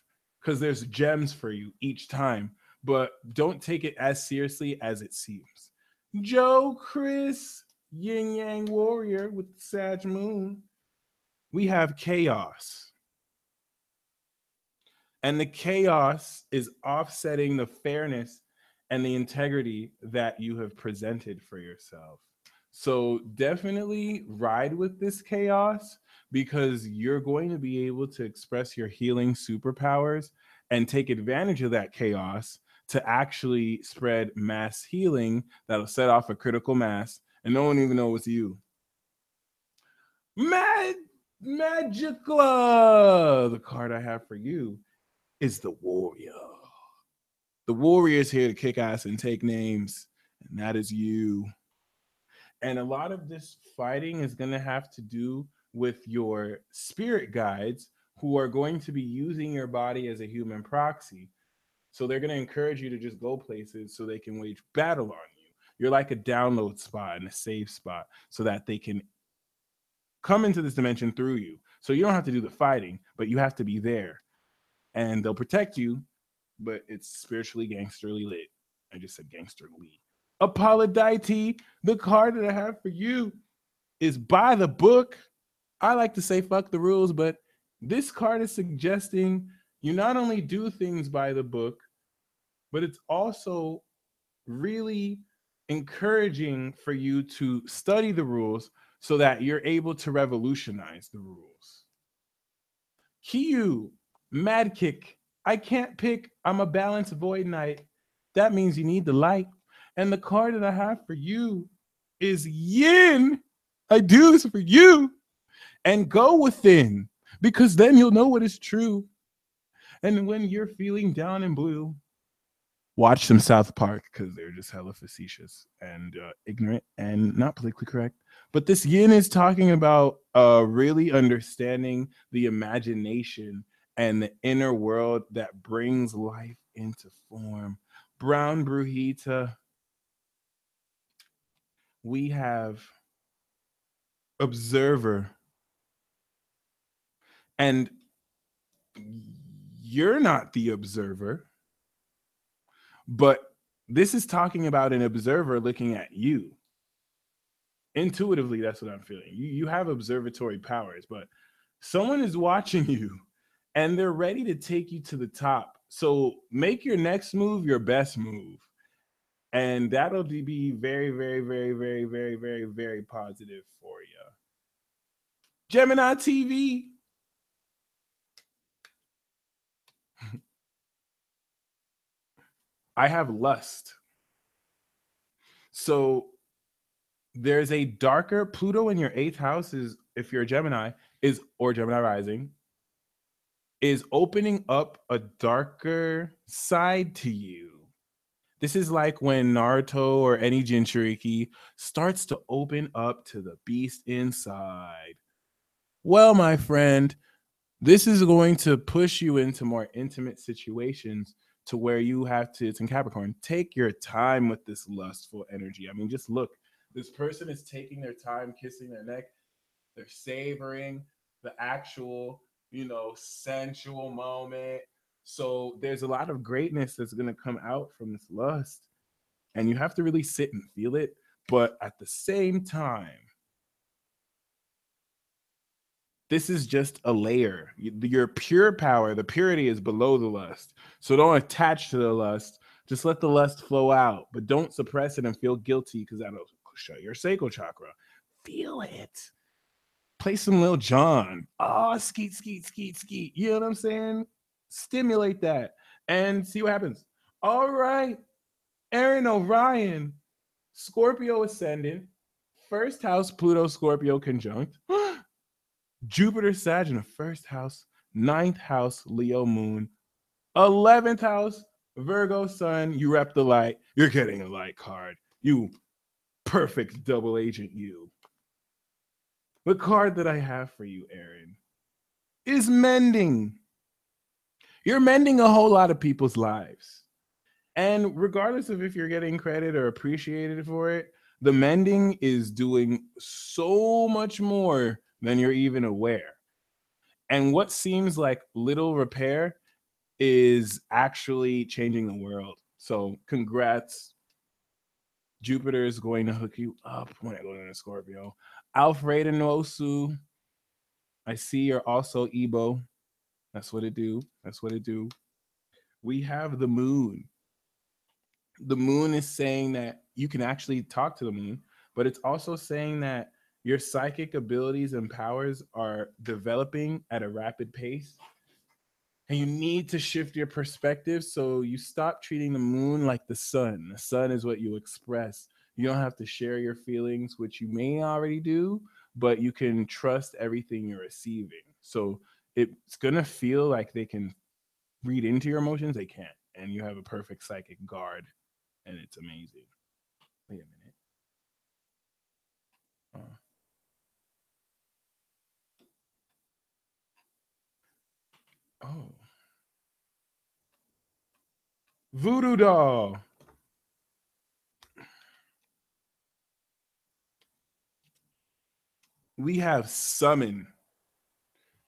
because there's gems for you each time, but don't take it as seriously as it seems. Joe Chris, Yin Yang Warrior with the Sag Moon. We have chaos. And the chaos is offsetting the fairness and the integrity that you have presented for yourself. So definitely ride with this chaos, because you're going to be able to express your healing superpowers and take advantage of that chaos to actually spread mass healing that'll set off a critical mass and no one even know it's you. Magicla! The card I have for you is the warrior. The warrior is here to kick ass and take names, and that is you. And a lot of this fighting is going to have to do with your spirit guides who are going to be using your body as a human proxy. So they're going to encourage you to just go places so they can wage battle on you. You're like a download spot and a save spot so that they can come into this dimension through you. So you don't have to do the fighting, but you have to be there. And they'll protect you, but it's spiritually gangsterly lit. I just said gangsterly. Apollodite, the card that I have for you is by the book. I like to say fuck the rules, but this card is suggesting you not only do things by the book, but it's also really encouraging for you to study the rules so that you're able to revolutionize the rules. Kiyu, mad kick. I can't pick. I'm a balanced void knight. That means you need the light. And the card that I have for you is yin. I do this for you. And go within, because then you'll know what is true. And when you're feeling down and blue, watch some South Park because they're just hella facetious and ignorant and not politically correct. But this yin is talking about really understanding the imagination and the inner world that brings life into form. Brown Brujita, we have observer. And you're not the observer, but this is talking about an observer looking at you. Intuitively, that's what I'm feeling. You have observatory powers, but someone is watching you and they're ready to take you to the top. So make your next move your best move. And that'll be very, very, very, very, very, very, very positive for you. Gemini TV. I have lust. So there's a darker Pluto in your eighth house is if you're a Gemini is or Gemini rising is opening up a darker side to you. This is like when Naruto or any Jinchuriki starts to open up to the beast inside. Well, my friend, this is going to push you into more intimate situations to where you have to, it's in Capricorn, take your time with this lustful energy. I mean, just look, this person is taking their time, kissing their neck. They're savoring the actual, sensual moment. So there's a lot of greatness that's going to come out from this lust. And you have to really sit and feel it. But at the same time, this is just a layer. Your pure power, the purity is below the lust. So don't attach to the lust. Just let the lust flow out, but don't suppress it and feel guilty because that'll shut your sacral chakra. Feel it. Play some Lil Jon. Oh, skeet, skeet, skeet, skeet. You know what I'm saying? Stimulate that and see what happens. All right. Aaron O'Ryan, Scorpio ascendant, first house Pluto Scorpio conjunct. Jupiter Sag in the first house, ninth house Leo moon, 11th house Virgo sun. You rep the light. You're getting a light card. You perfect double agent you. The card that I have for you, Aaron, is mending. You're mending a whole lot of people's lives. And regardless of if you're getting credit or appreciated for it, the mending is doing so much more than you're even aware. And what seems like little repair is actually changing the world. So congrats. Jupiter is going to hook you up when I go into Scorpio. Alfred and Nosu. I see you're also Ebo. That's what it do. That's what it do. We have the moon. The moon is saying that you can actually talk to the moon, but it's also saying that your psychic abilities and powers are developing at a rapid pace. And you need to shift your perspective so you stop treating the moon like the sun. The sun is what you express. You don't have to share your feelings, which you may already do, but you can trust everything you're receiving. So it's going to feel like they can read into your emotions. They can't. And you have a perfect psychic guard, and it's amazing. Wait a minute. Voodoo doll. We have summon.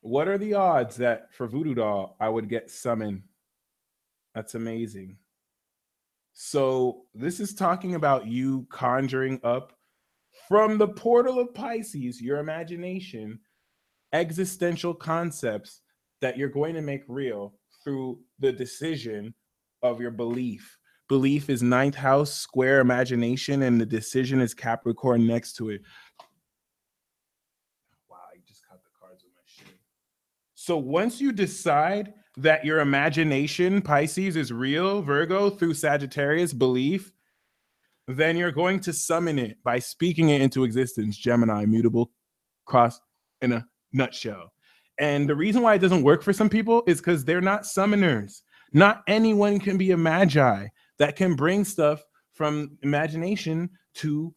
What are the odds that for voodoo doll I would get summon? That's amazing. So this is talking about you conjuring up from the portal of Pisces, your imagination, existential concepts that you're going to make real through the decision of your belief. Belief is ninth house, square imagination, and the decision is Capricorn next to it. Wow, I just caught the cards with my shit. So once you decide that your imagination, Pisces, is real, Virgo, through Sagittarius belief, then you're going to summon it by speaking it into existence. Gemini, mutable cross in a nutshell. And the reason why it doesn't work for some people is because they're not summoners. Not anyone can be a magi that can bring stuff from imagination to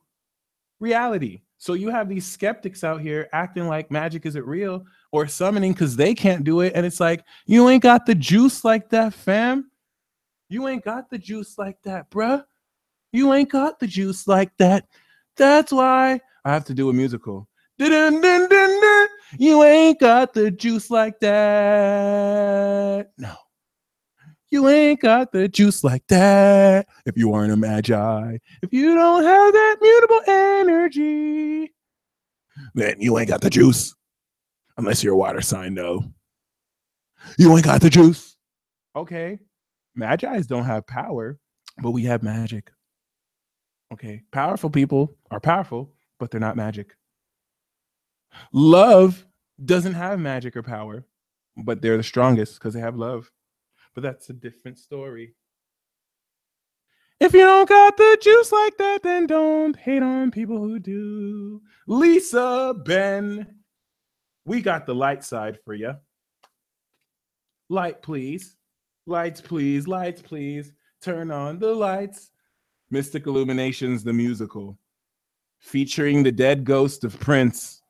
reality. So you have these skeptics out here acting like magic isn't real or summoning because they can't do it. And it's like, you ain't got the juice like that, fam. You ain't got the juice like that, bruh. You ain't got the juice like that. That's why I have to do a musical. Dun-dun-dun-dun-dun. You ain't got the juice like that. No. You ain't got the juice like that. If you aren't a magi, if you don't have that mutable energy, then you ain't got the juice. Unless you're a water sign, though. You ain't got the juice. Okay. Magi's don't have power, but we have magic. Okay. Powerful people are powerful, but they're not magic. Love doesn't have magic or power, but they're the strongest because they have love. But that's a different story. If you don't got the juice like that, then don't hate on people who do. Lisa, Ben, we got the light side for you. Light, please. Lights, please. Lights, please. Turn on the lights. Mystic Illuminations, the musical, featuring the dead ghost of Prince.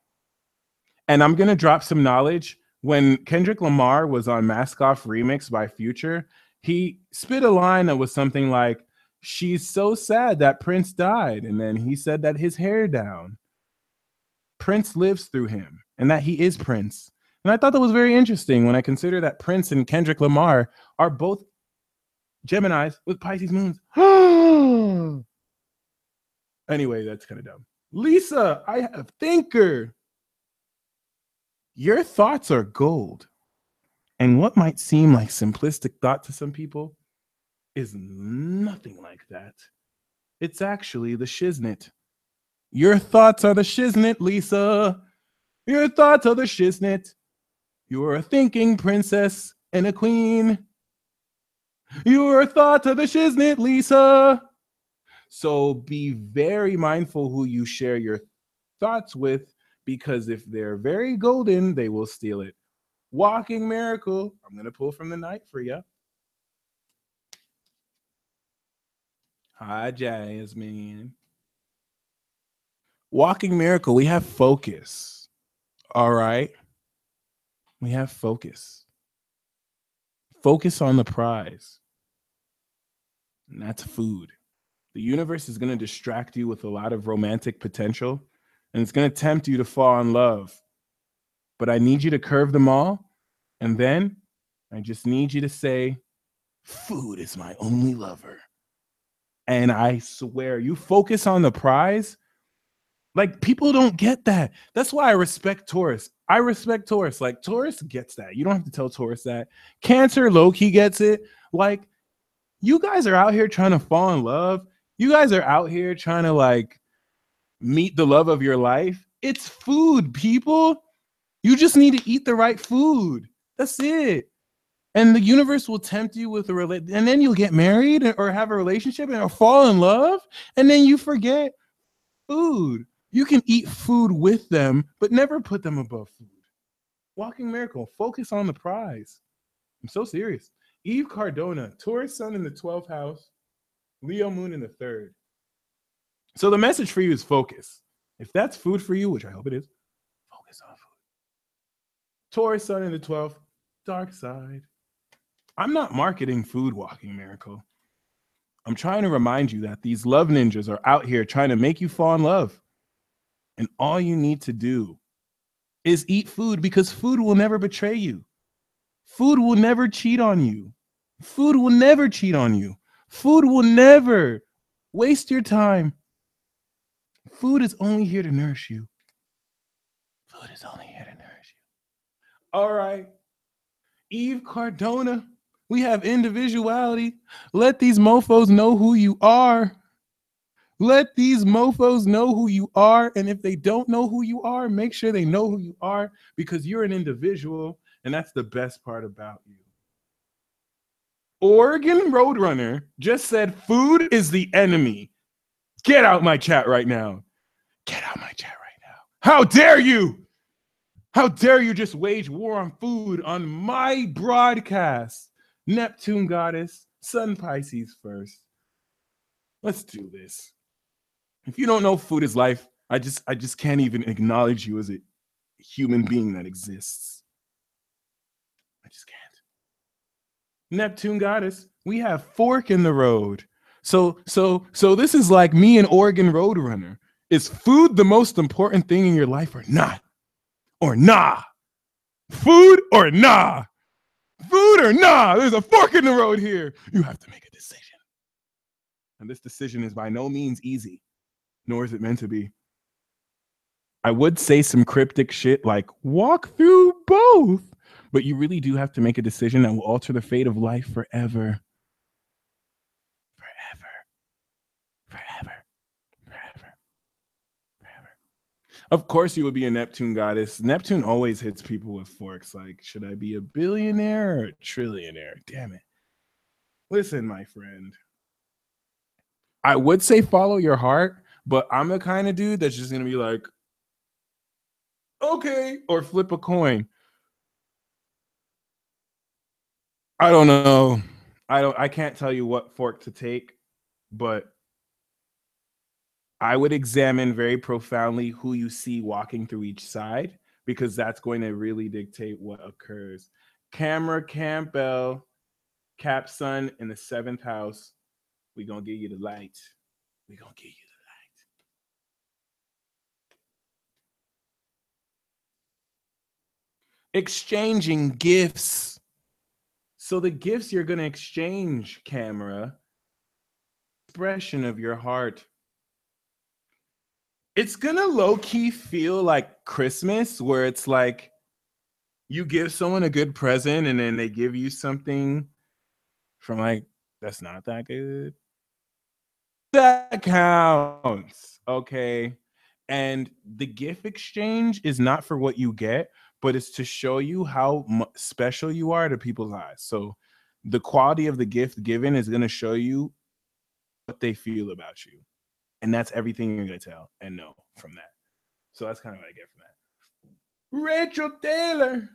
And I'm going to drop some knowledge. When Kendrick Lamar was on Mask Off Remix by Future, he spit a line that was something like, "She's so sad that Prince died." And then he said that his hair down. Prince lives through him and that he is Prince. And I thought that was very interesting when I consider that Prince and Kendrick Lamar are both Geminis with Pisces moons. Anyway, that's kind of dumb. Lisa, I have thinker. Your thoughts are gold. And what might seem like simplistic thought to some people is nothing like that. It's actually the shiznit. Your thoughts are the shiznit, Lisa. Your thoughts are the shiznit. You're a thinking princess and a queen. Your thoughts are the shiznit, Lisa. So be very mindful who you share your thoughts with, because if they're very golden, they will steal it. Walking Miracle. I'm going to pull from the night for you. Hi, Jasmine. Walking Miracle. We have focus. All right. We have focus. Focus on the prize. And that's food. The universe is going to distract you with a lot of romantic potential, and it's going to tempt you to fall in love. But I need you to curve them all. And then I just need you to say, food is my only lover. And I swear, you focus on the prize. Like, people don't get that. That's why I respect Taurus. I respect Taurus. Like, Taurus gets that. You don't have to tell Taurus that. Cancer, low-key gets it. Like, you guys are out here trying to fall in love. You guys are out here trying to, like, meet the love of your life. It's food, people. You just need to eat the right food. That's it. And the universe will tempt you with and then you'll get married or have a relationship or fall in love, and then you forget food. You can eat food with them, but never put them above food. Walking Miracle, focus on the prize. I'm so serious. Eve Cardona, Taurus Sun in the 12th house, Leo Moon in the 3rd. So the message for you is focus. If that's food for you, which I hope it is, focus on food. Taurus Sun in the 12th, dark side. I'm not marketing food, Walking Miracle. I'm trying to remind you that these love ninjas are out here trying to make you fall in love. And all you need to do is eat food, because food will never betray you. Food will never cheat on you. Food will never cheat on you. Food will never waste your time. Food is only here to nourish you. Food is only here to nourish you. All right. Eve Cardona, we have individuality. Let these mofos know who you are. Let these mofos know who you are. And if they don't know who you are, make sure they know who you are, because you're an individual. And that's the best part about you. Oregon Roadrunner just said food is the enemy. Get out my chat right now. Get out my chat right now. How dare you? How dare you just wage war on food on my broadcast? Neptune goddess, Sun Pisces first. Let's do this. If you don't know food is life, I just can't even acknowledge you as a human being that exists. I just can't. Neptune goddess, we have fork in the road. So this is like me and Oregon Roadrunner. Is food the most important thing in your life or not? Or nah? Food or nah? Food or nah? There's a fork in the road here. You have to make a decision. And this decision is by no means easy, nor is it meant to be. I would say some cryptic shit like walk through both, but you really do have to make a decision that will alter the fate of life forever. Forever. Forever. Forever. Forever. Of course you would be a Neptune goddess. Neptune always hits people with forks. Like, should I be a billionaire or a trillionaire? Damn it. Listen, my friend. I would say follow your heart, but I'm the kind of dude that's just going to be like, okay, or flip a coin. I don't know. I can't tell you what fork to take, but I would examine very profoundly who you see walking through each side, because that's going to really dictate what occurs. Camera Campbell, Cap Sun in the 7th house. We're going to give you the light. We're going to give you the light. Exchanging gifts. So the gifts you're going to exchange, camera, expression of your heart. It's going to low-key feel like Christmas, where it's like you give someone a good present and then they give you something from like, that's not that good. That counts, okay? And the gift exchange is not for what you get, but it's to show you how special you are to people's eyes. So the quality of the gift given is going to show you what they feel about you. And that's everything you're going to tell and know from that. So that's kind of what I get from that. Rachel Taylor.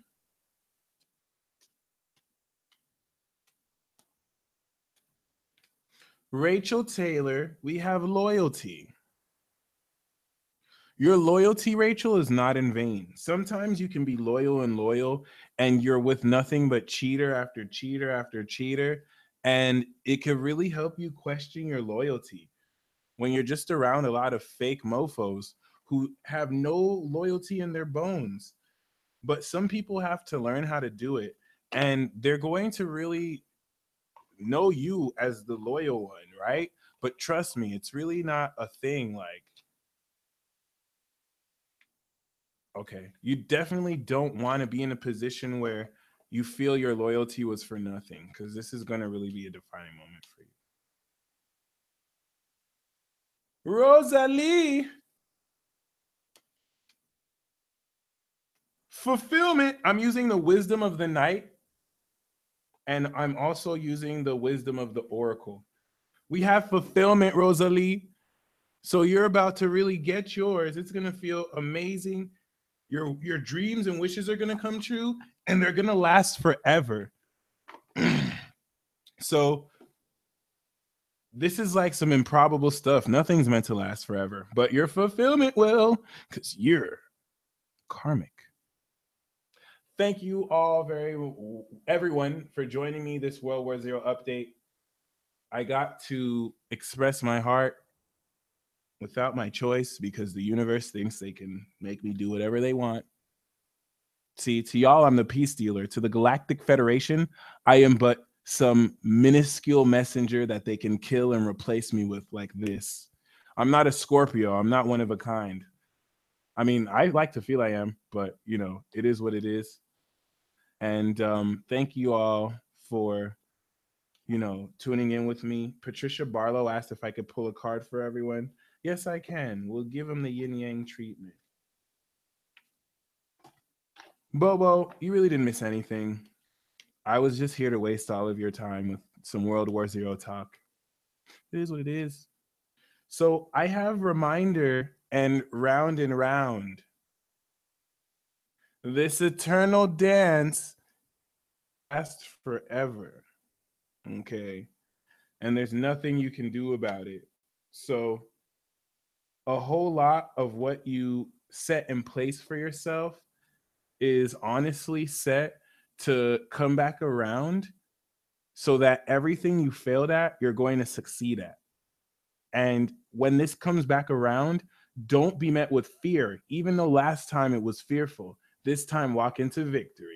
Rachel Taylor, we have loyalty. Your loyalty, Rachel, is not in vain. Sometimes you can be loyal and you're with nothing but cheater after cheater after cheater. And it could really help you question your loyalty when you're just around a lot of fake mofos who have no loyalty in their bones. But some people have to learn how to do it. And they're going to really know you as the loyal one, right? But trust me, it's really not a thing. Like, okay, you definitely don't want to be in a position where you feel your loyalty was for nothing, because this is going to really be a defining moment for you. Rosalie. Fulfillment. I'm using the wisdom of the night, and I'm also using the wisdom of the oracle. We have fulfillment, Rosalie. So you're about to really get yours. It's going to feel amazing. Your dreams and wishes are going to come true, and they're going to last forever. So this is like some improbable stuff. Nothing's meant to last forever, but your fulfillment will, because you're karmic. Thank you all everyone for joining me this World War Zero update. I got to express my heart without my choice because the universe thinks they can make me do whatever they want. See, to y'all, I'm the peace dealer. To the Galactic Federation, I am but some minuscule messenger that they can kill and replace me with like this. I'm not a Scorpio. I'm not one of a kind. I mean, I like to feel I am, but you know, it is what it is. And thank you all for, you know, tuning in with me. Patricia Barlow asked if I could pull a card for everyone. Yes, I can. We'll give them the yin yang treatment. Bobo, you really didn't miss anything. I was just here to waste all of your time with some World War Zero talk. It is what it is. So I have reminder and round. This eternal dance lasts forever. Okay. And there's nothing you can do about it. So a whole lot of what you set in place for yourself is honestly set to come back around so that everything you failed at, you're going to succeed at. And when this comes back around, don't be met with fear, even though last time it was fearful. This time, walk into victory.